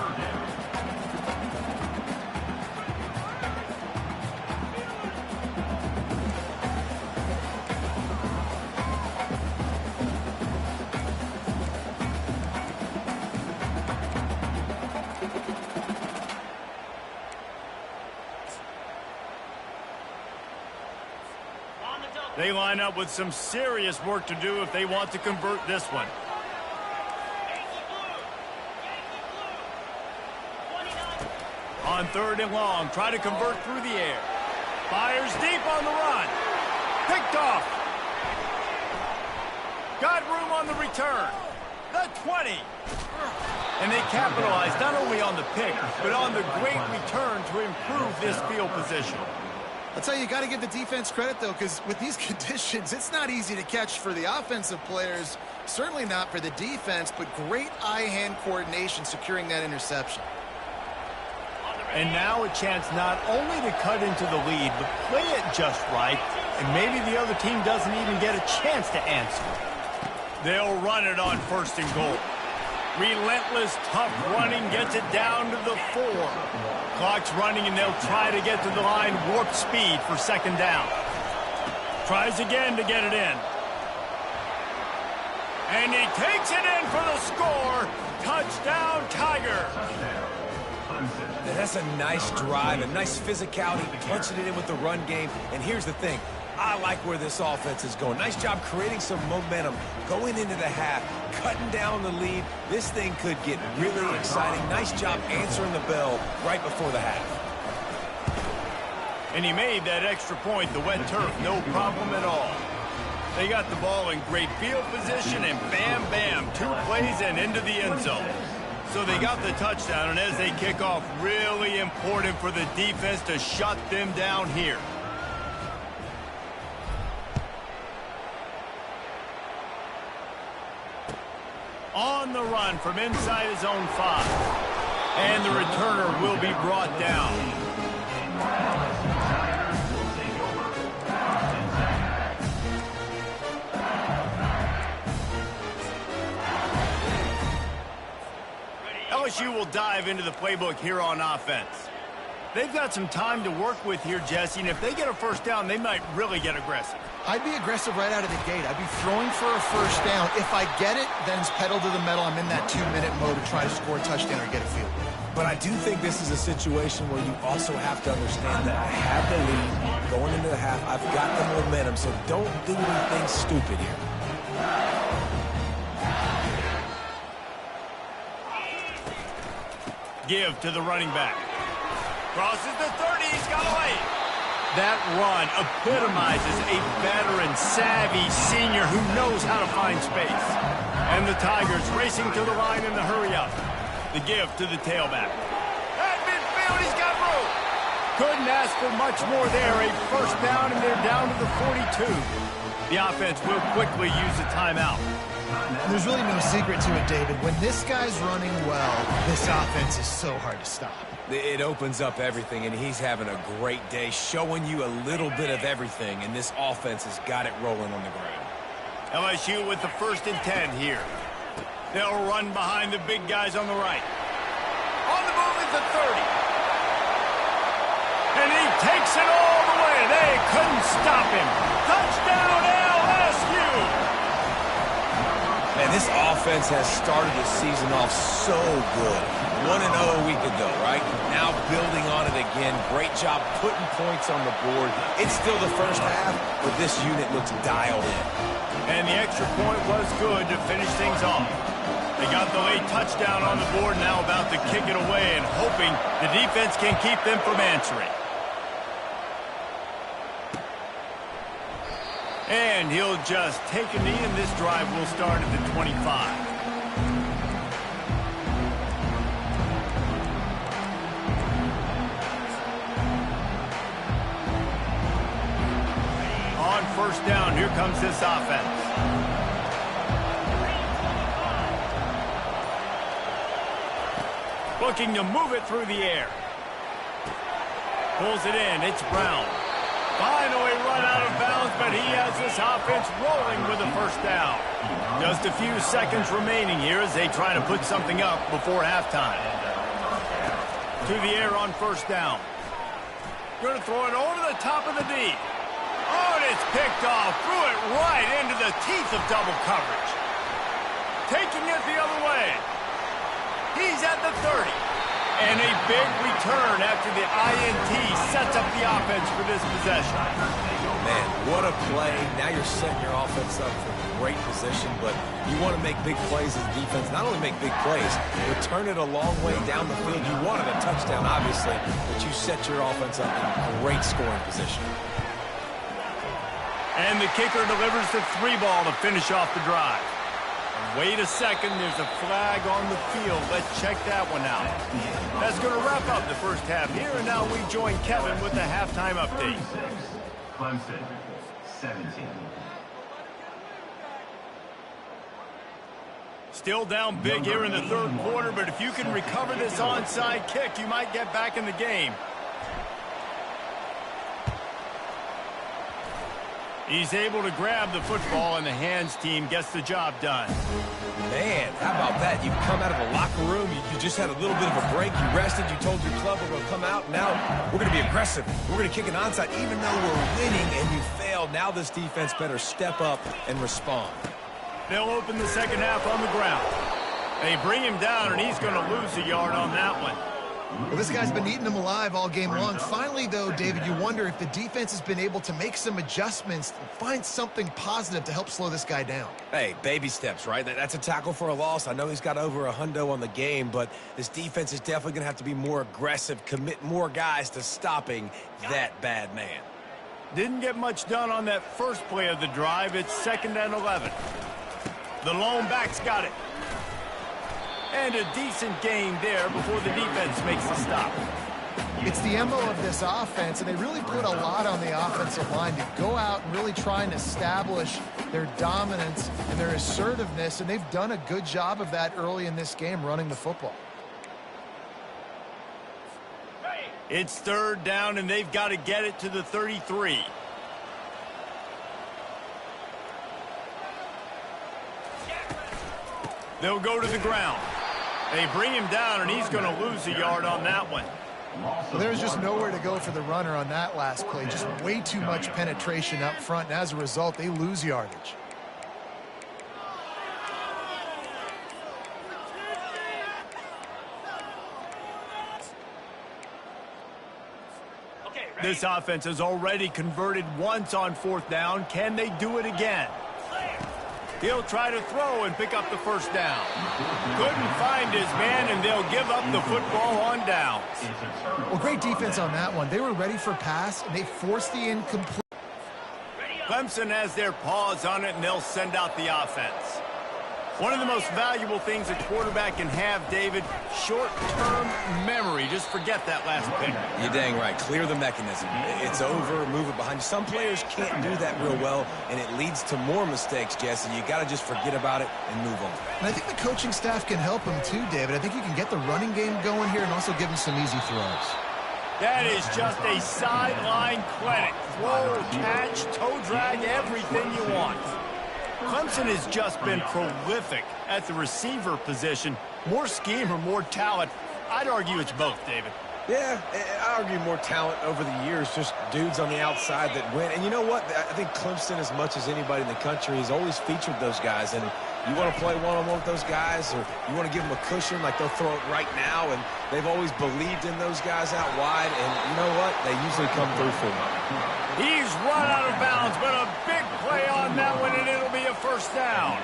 They line up with some serious work to do if they want to convert this one. On 3rd and long, try to convert through the air. Fires deep on the run. Picked off. Got room on the return. The 20. And they capitalized not only on the pick, but on the great return to improve this field position. I'll tell you, you got to give the defense credit, though, because with these conditions, it's not easy to catch for the offensive players, certainly not for the defense, but great eye-hand coordination securing that interception. And now a chance not only to cut into the lead, but play it just right, and maybe the other team doesn't even get a chance to answer. They'll run it on 1st and goal. Relentless, tough running gets it down to the 4. Clock's running, and they'll try to get to the line warp speed for 2nd down. Tries again to get it in. And he takes it in for the score. Touchdown, Tigers. That's a nice drive, a nice physicality, punching it in with the run game. And here's the thing. I like where this offense is going. Nice job creating some momentum, going into the half, cutting down the lead. This thing could get really exciting. Nice job answering the bell right before the half. And he made that extra point, the wet turf, no problem at all. They got the ball in great field position, and bam, bam, 2 plays and into the end zone. So they got the touchdown, and as they kick off, really important for the defense to shut them down here. On the run from inside his own 5. And the returner will be brought down. LSU will dive into the playbook here on offense. They've got some time to work with here, Jesse, and if they get a 1st down, they might really get aggressive. I'd be aggressive right out of the gate. I'd be throwing for a 1st down. If I get it, then it's pedal to the metal. I'm in that 2-minute mode to try to score a touchdown or get a field goal. But I do think this is a situation where you also have to understand that I have the lead going into the half. I've got the momentum, so don't do anything stupid here. Give to the running back. Crosses the 30. He's got away. That run epitomizes a veteran, savvy senior who knows how to find space. And the Tigers racing to the line in the hurry-up. The give to the tailback. At midfield, he's got room. Couldn't ask for much more there. A 1st down, and they're down to the 42. The offense will quickly use a timeout. There's really no secret to it, David. When this guy's running well, this offense is so hard to stop. It opens up everything, and he's having a great day, showing you a little bit of everything, and this offense has got it rolling on the ground. LSU with the 1st and 10 here. They'll run behind the big guys on the right. On the move is the 30. And he takes it all the way. They couldn't stop him. Touchdown, LSU! Man, This offense has started the season off so good. 1-0 a week ago, right? Now building on it again. Great job putting points on the board. It's still the first half, but this unit looks dialed in. And the extra point was good to finish things off. They got the late touchdown on the board, now about to kick it away and hoping the defense can keep them from answering. And he'll just take a knee, and this drive will start at the 25. On first down, here comes this offense. Looking to move it through the air. Pulls it in. It's Brown. Finally run out of bounds, but he has this offense rolling with a first down. Just a few seconds remaining here as they try to put something up before halftime. To the air on first down. Going to throw it over the top of the D. Oh, and it's picked off. Threw it right into the teeth of double coverage. Taking it the other way. He's at the 30. And a big return after the INT sets up the offense for this possession. Man, what a play. Now you're setting your offense up for great position, but you want to make big plays as a defense. Not only make big plays, return it a long way down the field. You wanted a touchdown, obviously, but you set your offense up in great scoring position. And the kicker delivers the 3-ball to finish off the drive. Wait a second, there's a flag on the field. Let's check that one out. That's going to wrap up the first half here, and now we join Kevin with the halftime update. Clemson, 17. Still down big here in the third quarter, but if you can recover this onside kick, you might get back in the game. He's able to grab the football, and the hands team gets the job done. Man, how about that? You've come out of the locker room. You just had a little bit of a break. You rested. You told your club we're going to come out. Now we're going to be aggressive. We're going to kick an onside even though we're winning, and you failed. Now this defense better step up and respond. They'll open the second half on the ground. They bring him down, and he's going to lose a yard on that one. Well, this guy's been eating them alive all game long. Finally, though, David, you wonder if the defense has been able to make some adjustments, find something positive to help slow this guy down. Hey, baby steps, right? That's a tackle for a loss. I know he's got over $100 on the game, but this defense is definitely going to have to be more aggressive, commit more guys to stopping that bad man. Didn't get much done on that first play of the drive. It's 2nd and 11. The lone back's got it. And a decent gain there before the defense makes the stop. It's the MO of this offense, and they really put a lot on the offensive line to go out and really try and establish their dominance and their assertiveness, and they've done a good job of that early in this game running the football. It's 3rd down, and they've got to get it to the 33. They'll go to the ground. They bring him down, and he's going to lose a yard on that one. Well, there's just nowhere to go for the runner on that last play. Just way too much penetration up front, and as a result, they lose yardage. This offense has already converted once on 4th down. Can they do it again? He'll try to throw and pick up the first down. Couldn't find his man, and they'll give up the football on downs. Well, great defense on that one. They were ready for pass, and they forced the incomplete. Clemson has their paws on it, and they'll send out the offense. One of the most valuable things a quarterback can have, David, short-term memory. Just forget that last pick. You're dang right. Clear the mechanism. It's over, move it behind you. Some players can't do that real well, and it leads to more mistakes, Jesse. You got to just forget about it and move on. And I think the coaching staff can help him too, David. I think you can get the running game going here and also give him some easy throws. That is just a sideline clinic. Throw, catch, toe drag, everything you want. Clemson has just been prolific at the receiver position. More scheme or more talent? I'd argue it's both, David. Yeah, I argue more talent over the years, just dudes on the outside that win. And you know what? I think Clemson, as much as anybody in the country, has always featured those guys. And You want to play one-on-one with those guys, or you want to give them a cushion, like they'll throw it right now, and they've always believed in those guys out wide, and you know what? They usually come through for them. He's run out of bounds, but a big play on that one, and it'll be a first down.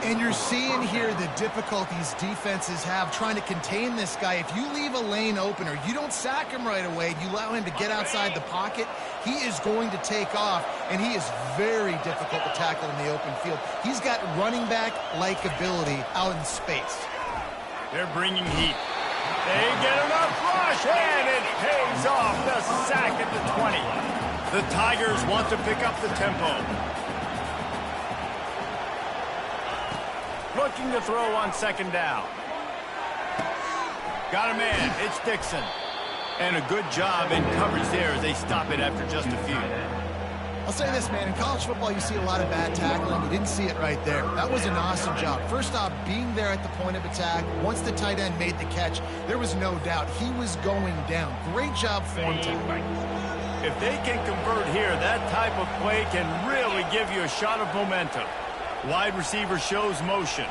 And you're seeing here the difficulties defenses have trying to contain this guy. If you leave a lane open or you don't sack him right away, you allow him to get outside the pocket, he is going to take off, and he is very difficult to tackle in the open field. He's got running back-like ability out in space. They're bringing heat. They get enough rush, and it pays off. The sack at the 20. The Tigers want to pick up the tempo. Looking to throw on second down. Got a man. It's Dixon. And a good job in coverage there as they stop it after just a few. I'll say this, man. In college football, you see a lot of bad tackling. You didn't see it right there. That was an awesome job. First off, being there at the point of attack. Once the tight end made the catch, there was no doubt he was going down. Great job for him tonight. If they can convert here, that type of play can really give you a shot of momentum. Wide receiver shows motion.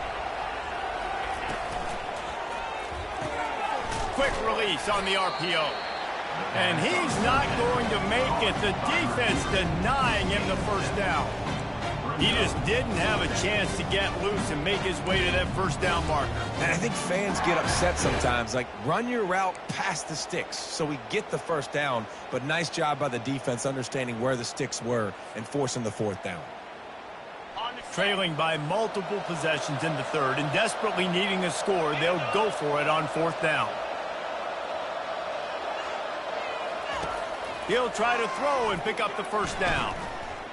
Quick release on the RPO. And he's not going to make it. The defense denying him the first down. He just didn't have a chance to get loose and make his way to that first down marker. And I think fans get upset sometimes, like run your route past the sticks so we get the first down, but nice job by the defense understanding where the sticks were and forcing the fourth down. Trailing by multiple possessions in the third and desperately needing a score, they'll go for it on fourth down. He'll try to throw and pick up the first down.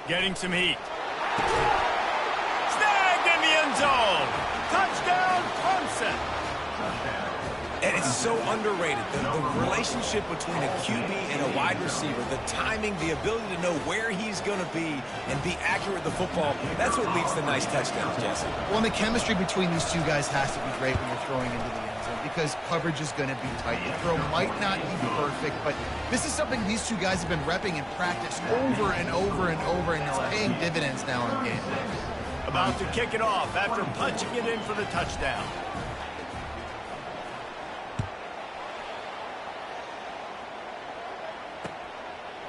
Getting some heat. Snagged in the end zone. Touchdown, Clemson. And it's so underrated. The relationship between a QB and a wide receiver, the timing, the ability to know where he's going to be and be accurate with the football, that's what leads to nice touchdowns, Jesse. Well, and the chemistry between these two guys has to be great when you're throwing into the end zone because coverage is going to be tight. The throw might not be perfect, but this is something these two guys have been repping in practice over and over and over, and it's paying dividends now in game. About to kick it off after punching it in for the touchdown.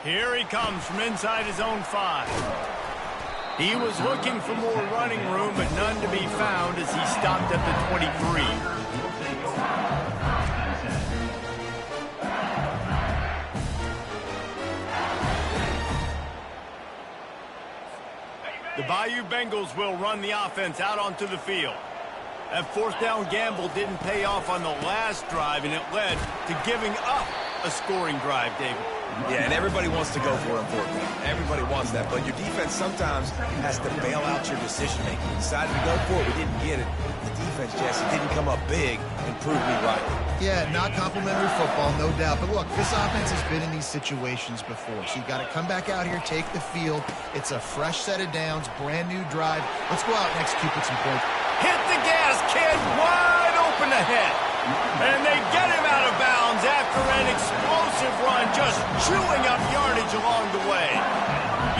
Here he comes from inside his own 5. He was looking for more running room, but none to be found as he stopped at the 23. The Bayou Bengals will run the offense out onto the field. That fourth down gamble didn't pay off on the last drive, and it led to giving up a scoring drive, David. Yeah, and everybody wants to go for it on fourth down. Everybody wants that, but your defense sometimes has to bail out your decision-making. You decided to go for it, we didn't get it. The defense, Jesse, didn't come up big and prove me right. Yeah, not complimentary football, no doubt. But look, this offense has been in these situations before, so you got to come back out here, take the field. It's a fresh set of downs, brand new drive. Let's go out and execute with some points. Hit the gas, kid, wide open ahead. And they get him out of bounds after an explosive run, just chewing up yardage along the way.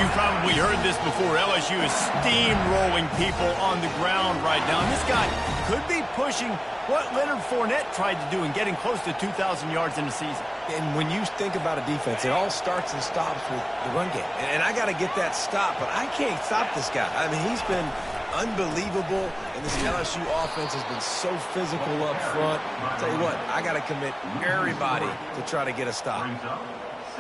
You've probably heard this before. LSU is steamrolling people on the ground right now. And this guy could be pushing what Leonard Fournette tried to do in getting close to 2,000 yards in the season. And when you think about a defense, it all starts and stops with the run game. And I got to get that stop, but I can't stop this guy. I mean, he's been unbelievable, and this LSU offense has been so physical up front. I'll tell you what, I got to commit everybody to try to get a stop.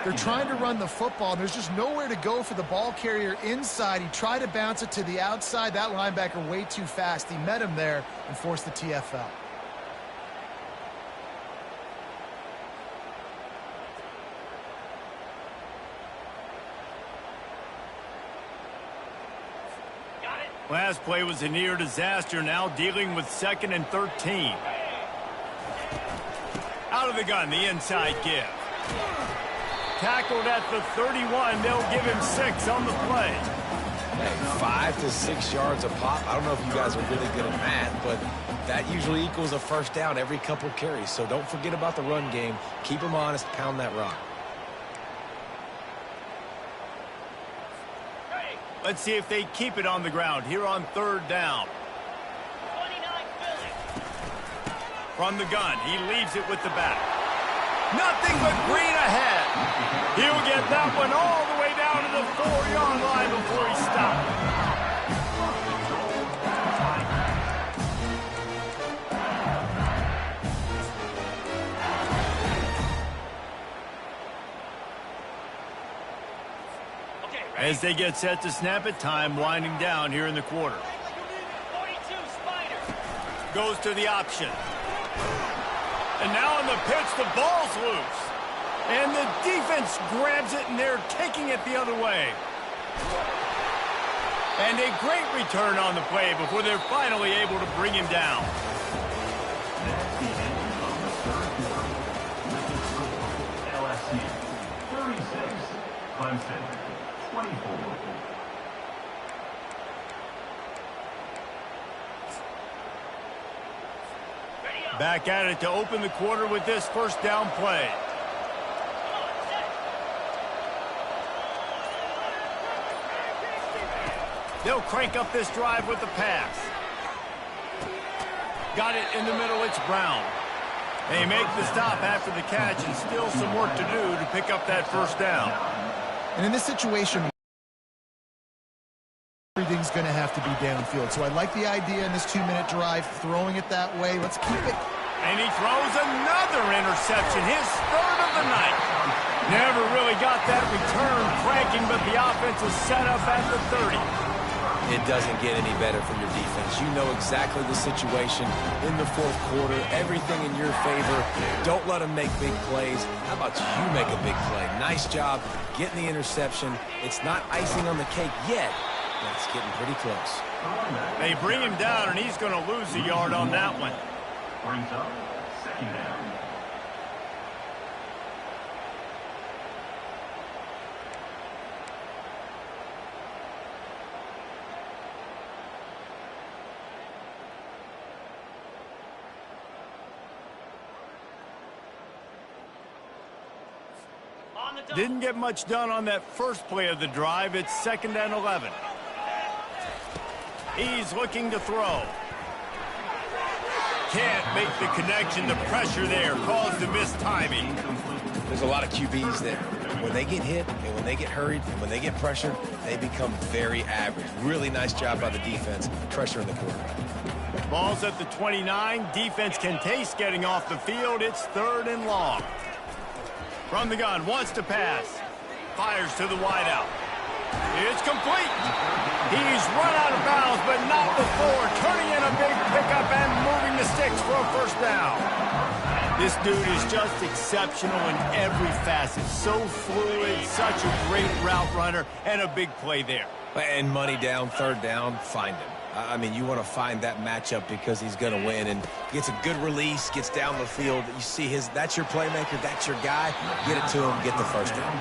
They're trying to run the football, and there's just nowhere to go for the ball carrier inside. He tried to bounce it to the outside. That linebacker way too fast. He met him there and forced the TFL. Last play was a near disaster, now dealing with 2nd and 13. Out of the gun, the inside give. Tackled at the 31, they'll give him 6 on the play. Hey, 5 to 6 yards a pop. I don't know if you guys are really good at math, but that usually equals a first down every couple carries. So don't forget about the run game. Keep them honest, pound that rock. Let's see if they keep it on the ground here on 3rd down. From the gun, he leaves it with the back. Nothing but green ahead. He'll get that one all the way down to the 4-yard line before he stops. As they get set to snap it, time winding down here in the quarter. 42 Spiders. Goes to the option. And now on the pitch, the ball's loose. And the defense grabs it, and they're taking it the other way. And a great return on the play before they're finally able to bring him down. LSU 36, Clemson 24. Back at it to open the quarter with this first down play. They'll crank up this drive with the pass. Got it in the middle, it's Brown. They make the stop after the catch, and still some work to do to pick up that first down. And in this situation, everything's going to have to be downfield. So I like the idea in this 2-minute drive, throwing it that way. Let's keep it. And he throws another interception, his third of the night. Never really got that return cranking, but the offense is set up at the 30. It doesn't get any better for your defense. You know exactly the situation in the fourth quarter. Everything in your favor. Don't let them make big plays. How about you make a big play? Nice job getting the interception. It's not icing on the cake yet, but it's getting pretty close. They bring him down, and he's going to lose a yard on that one. Brings up second down. On the double. Didn't get much done on that first play of the drive. It's 2nd and 11. He's looking to throw. Can't make the connection. The pressure there caused the missed timing. There's a lot of QBs that when they get hit and when they get hurried and when they get pressured, they become very average. Really nice job by the defense, pressuring the quarterback. Ball's at the 29. Defense can taste getting off the field. It's 3rd and long. From the gun, wants to pass. Fires to the wideout. It's complete. He's run out of bounds, but not before turning in a big pickup and moving the sticks for a first down. This dude is just exceptional in every facet. So fluid, such a great route runner, and a big play there. And money down, 3rd down, find him. I mean, you want to find that matchup because he's going to win and gets a good release, gets down the field. You see that's your playmaker, that's your guy. Get it to him, get the first down.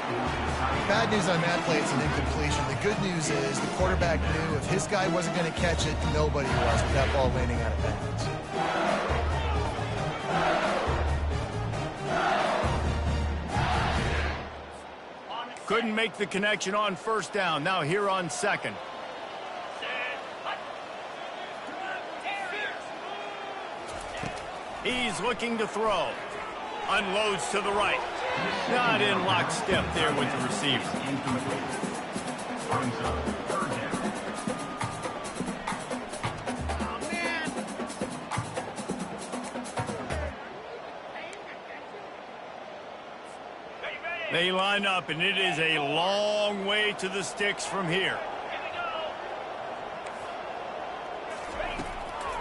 Bad news on that play, it's an incompletion. The good news is the quarterback knew if his guy wasn't going to catch it, nobody was with that ball landing out of bounds. Couldn't make the connection on first down. Now here on 2nd. He's looking to throw. Unloads to the right. Not in lockstep there with the receiver. Brings up 3rd down. They line up, and it is a long way to the sticks from here.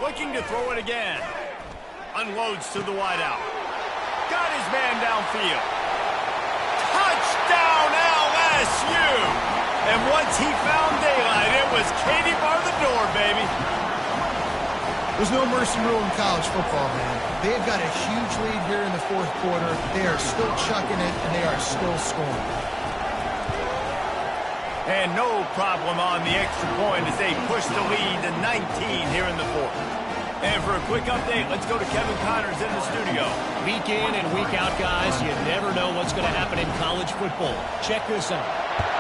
Looking to throw it again. Unloads to the wideout. Got his man downfield. Touchdown LSU! And once he found daylight, it was Katie bar the door, baby. There's no mercy rule in college football, man. They've got a huge lead here in the fourth quarter. They are still chucking it, and they are still scoring. And no problem on the extra point as they push the lead to 19 here in the fourth. And for a quick update, let's go to Kevin Connors in the studio. Week in and week out, guys, you never know what's going to happen in college football. Check this out.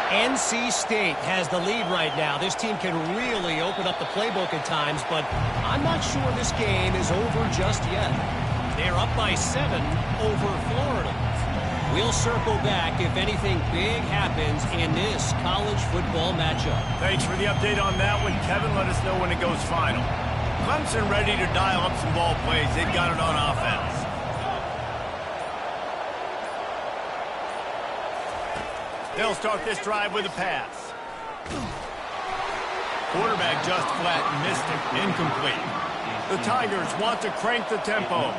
NC State has the lead right now. This team can really open up the playbook at times, but I'm not sure this game is over just yet. They're up by 7 over Florida. We'll circle back if anything big happens in this college football matchup. Thanks for the update on that one, Kevin. Let us know when it goes final. Clemson ready to dial up some ball plays. They've got it on offense. They'll start this drive with a pass. Quarterback just flat missed it. Incomplete. The Tigers want to crank the tempo.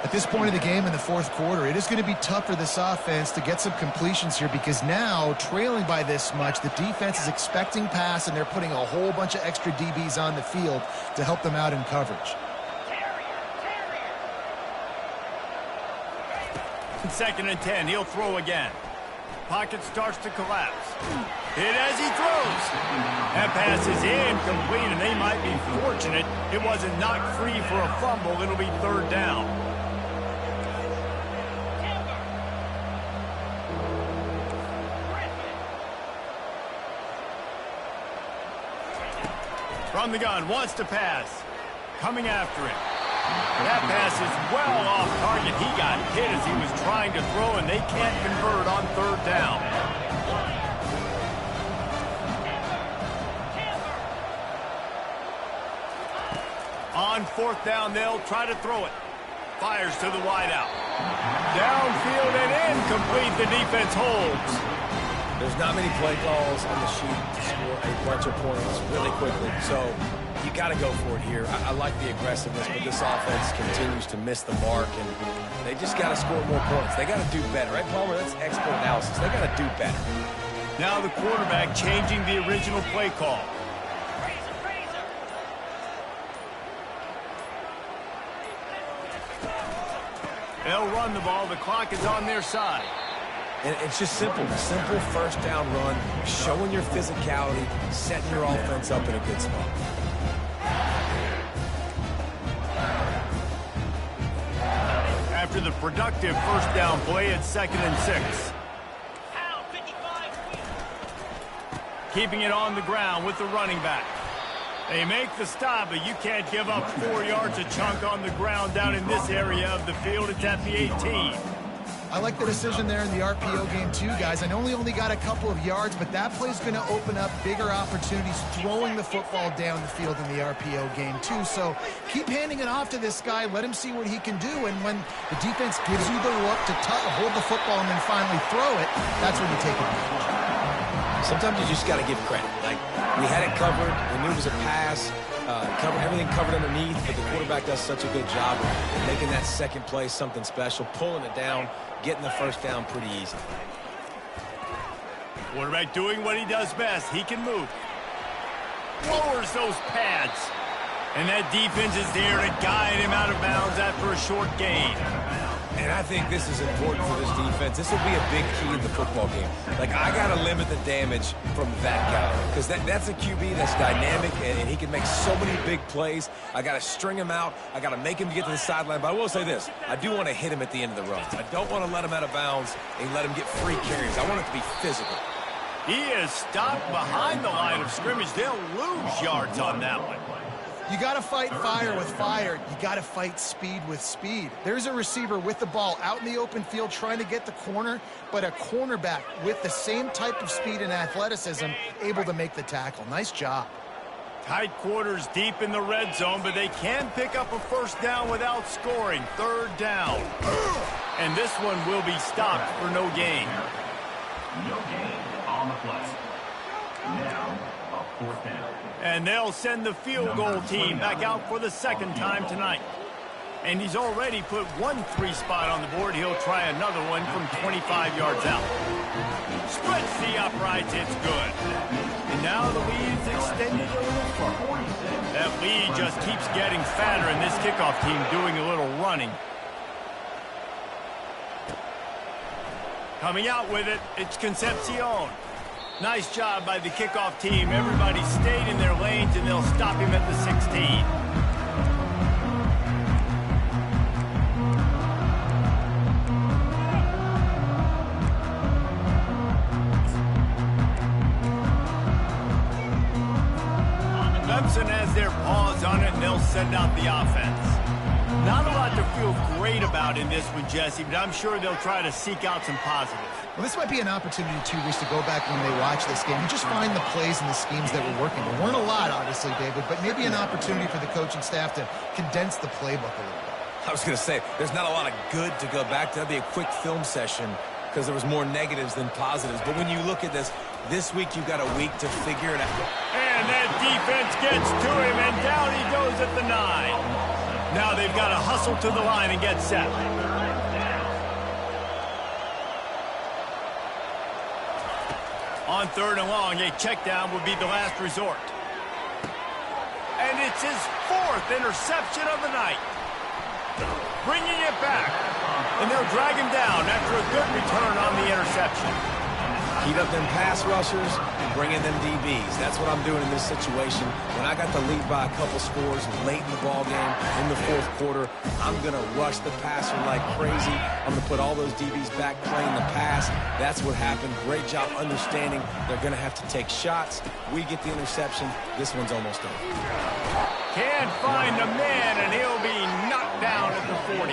At this point of the game in the fourth quarter, it is going to be tough for this offense to get some completions here because now, trailing by this much, the defense is expecting pass, and they're putting a whole bunch of extra DBs on the field to help them out in coverage. Second and 10, he'll throw again. Pocket starts to collapse. Hit as he throws. That pass is incomplete, and they might be fortunate it wasn't knocked free for a fumble. It'll be third down. From the gun, wants to pass. Coming after him. That pass is well off target. He got hit as he was trying to throw, and they can't convert on third down. On fourth down, they'll try to throw it. Fires to the wideout. Downfield and incomplete. The defense holds. There's not many play calls on the sheet to score a bunch of points really quickly. So you got to go for it here. I like the aggressiveness, but this offense continues to miss the mark, and they just got to score more points. They got to do better, right, Palmer? That's expert analysis. They got to do better. Now the quarterback changing the original play call. They'll run the ball. The clock is on their side. And it's just simple first down run, showing your physicality, setting your offense up in a good spot. After the productive first down play, it's 2nd and 6. Keeping it on the ground with the running back. They make the stop, but you can't give up 4 yards a chunk on the ground down in this area of the field. It's at the 18. I like the decision there in the RPO game too, guys. I know he only got a couple of yards, but that play's going to open up bigger opportunities throwing the football down the field in the RPO game too. So keep handing it off to this guy. Let him see what he can do. And when the defense gives you the look to hold the football and then finally throw it, that's when you take advantage. Sometimes you just got to give credit. Like, we had it covered. We knew it was a pass. Everything covered underneath, but the quarterback does such a good job of making that second play something special, pulling it down, getting the first down pretty easy. Quarterback doing what he does best. He can move. Lowers those pads. And that defense is there to guide him out of bounds after a short gain. And I think this is important for this defense. This will be a big key in the football game. Like, I got to limit the damage from that guy because that's a QB that's dynamic, and he can make so many big plays. I got to string him out. I got to make him get to the sideline. But I will say this. I do want to hit him at the end of the run. I don't want to let him out of bounds and let him get free carries. I want it to be physical. He is stopped behind the line of scrimmage. They'll lose yards on that one. You got to fight fire with fire. You got to fight speed with speed. There's a receiver with the ball out in the open field trying to get the corner, but a cornerback with the same type of speed and athleticism able to make the tackle. Nice job. Tight quarters deep in the red zone, but they can pick up a first down without scoring. Third down. And this one will be stopped for no gain. No gain on the play. Now, a fourth down. And they'll send the field goal team back out for the second time tonight. And he's already put 1 3 spot on the board. He'll try another one from 25 yards out. Spreads the uprights. It's good. And now the lead's extended a little further. That lead just keeps getting fatter, and this kickoff team doing a little running. Coming out with it, it's Concepcion. Nice job by the kickoff team. Everybody stayed in their lanes, and they'll stop him at the 16. Clemson has their paws on it, and they'll send out the offense. Not a lot to feel great about in this one, Jesse, but I'm sure they'll try to seek out some positives. Well, this might be an opportunity, too, Reese, to go back when they watch this game and just find the plays and the schemes that were working. There weren't a lot, obviously, David, but maybe an opportunity for the coaching staff to condense the playbook a little bit. I was going to say, there's not a lot of good to go back to. That'd be a quick film session because there was more negatives than positives. But when you look at this week you've got a week to figure it out. And that defense gets to him, and down he goes at the 9. Now they've got to hustle to the line and get set. On 3rd and long, a check down would be the last resort. And it's his 4th interception of the night. Bringing it back. And they'll drag him down after a good return on the interception. Heat up them pass rushers and bring in them DBs. That's what I'm doing in this situation. When I got the lead by a couple scores late in the ball game, in the 4th quarter, I'm going to rush the passer like crazy. I'm going to put all those DBs back playing the pass. That's what happened. Great job understanding they're going to have to take shots. We get the interception. This one's almost over. Can't find a man, and he'll be knocked down at the 40.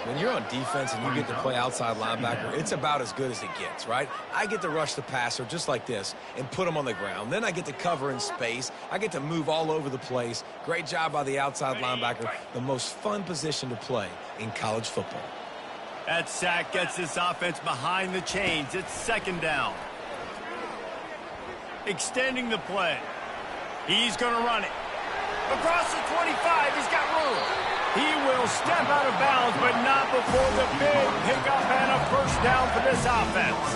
When you're on defense and you get to play outside linebacker, it's about as good as it gets, right? I get to rush the passer just like this and put him on the ground. Then I get to cover in space. I get to move all over the place. Great job by the outside linebacker. The most fun position to play in college football. That sack gets this offense behind the chains. It's 2nd down. Extending the play. He's going to run it. Across the 25, he's got room. He will step out of bounds, but not before the big pickup and a 1st down for this offense.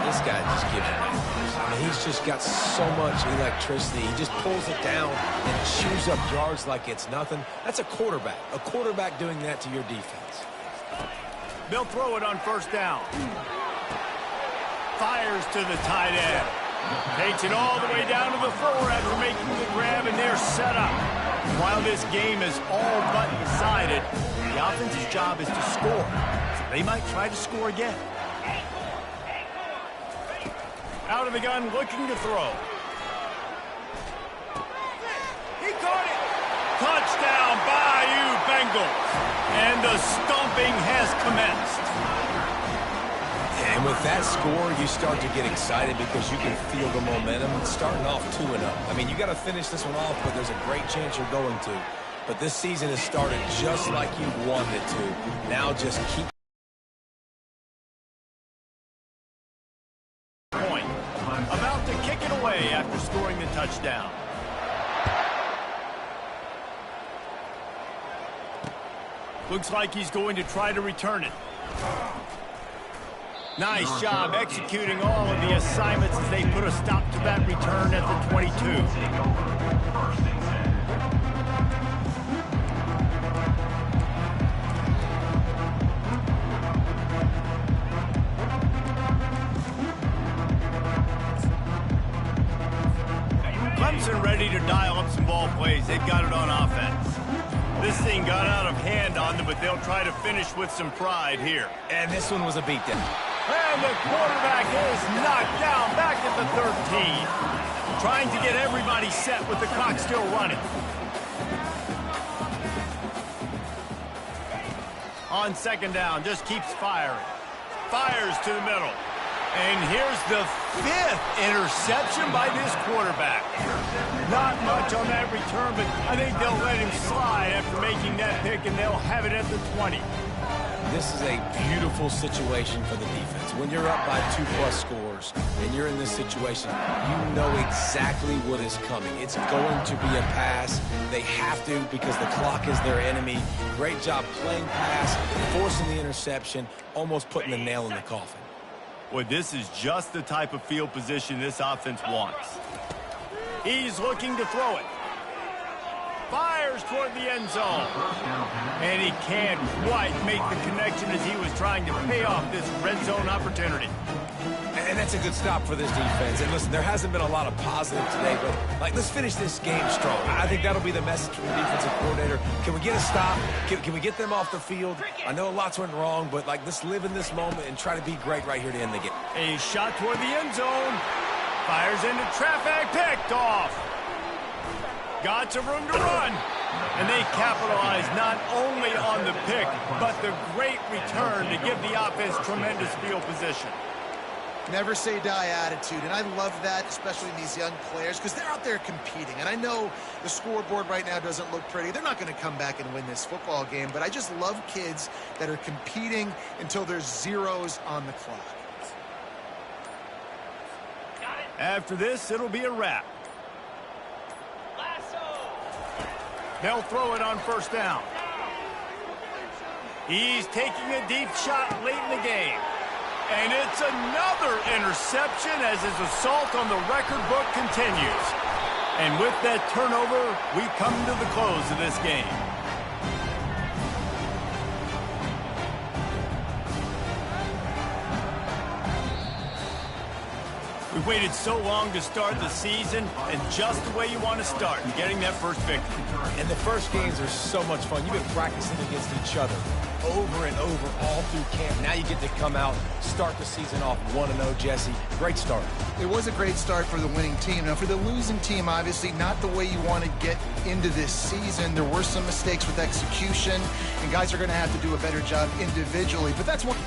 This guy just gives it numbers. I mean, he's just got so much electricity. He just pulls it down and chews up yards like it's nothing. That's a quarterback. A quarterback doing that to your defense. They'll throw it on 1st down. Fires to the tight end. Takes it all the way down to the 4 after making the grab, and they're set up. While this game is all but decided, the offense's job is to score. So they might try to score again. Out of the gun, looking to throw. He caught it. Touchdown, Bayou Bengals. And the stomping has commenced. And with that score, you start to get excited because you can feel the momentum. It's starting off 2-0. I mean, you got to finish this one off, but there's a great chance you're going to. But this season has started just like you wanted it to. Now just keep point. About to kick it away after scoring the touchdown. Looks like he's going to try to return it. Nice job executing all of the assignments as they put a stop to that return at the 22. Clemson ready to dial up some ball plays. They've got it on offense. This thing got out of hand on them, but they'll try to finish with some pride here. And this one was a beatdown. And the quarterback is knocked down back at the 13. Trying to get everybody set with the clock still running. On 2nd down, just keeps firing. Fires to the middle. And here's the 5th interception by this quarterback. Not much on that return, but I think they'll let him slide after making that pick, and they'll have it at the 20. This is a beautiful situation for the defense. When you're up by 2+ scores and you're in this situation, you know exactly what is coming. It's going to be a pass. They have to because the clock is their enemy. Great job playing pass, forcing the interception, almost putting the nail in the coffin. Well, this is just the type of field position this offense wants. He's looking to throw it. Fires toward the end zone. And he can't quite make the connection as he was trying to pay off this red zone opportunity. And that's a good stop for this defense. And listen, there hasn't been a lot of positive today, but let's finish this game strong. I think that'll be the message from the defensive coordinator. Can we get a stop? Can we get them off the field? I know lots went wrong, but let's live in this moment and try to be great right here to end the game. A shot toward the end zone. Fires into traffic, picked off. Got some room to run. And they capitalized not only on the pick, but the great return to give the offense tremendous field position. Never say die attitude, and I love that, especially in these young players, because they're out there competing. And I know the scoreboard right now doesn't look pretty. They're not going to come back and win this football game, but I just love kids that are competing until there's zeros on the clock. After this, it'll be a wrap. They'll throw it on first down. He's taking a deep shot late in the game. And it's another interception as his assault on the record book continues. And with that turnover, we come to the close of this game. We waited so long to start the season, and just the way you want to start, getting that first victory. And the first games are so much fun. You've been practicing against each other over and over all through camp. Now you get to come out, start the season off 1-0, Jesse. Great start. It was a great start for the winning team. Now, for the losing team, obviously not the way you want to get into this season. There were some mistakes with execution, and guys are going to have to do a better job individually. But that's one.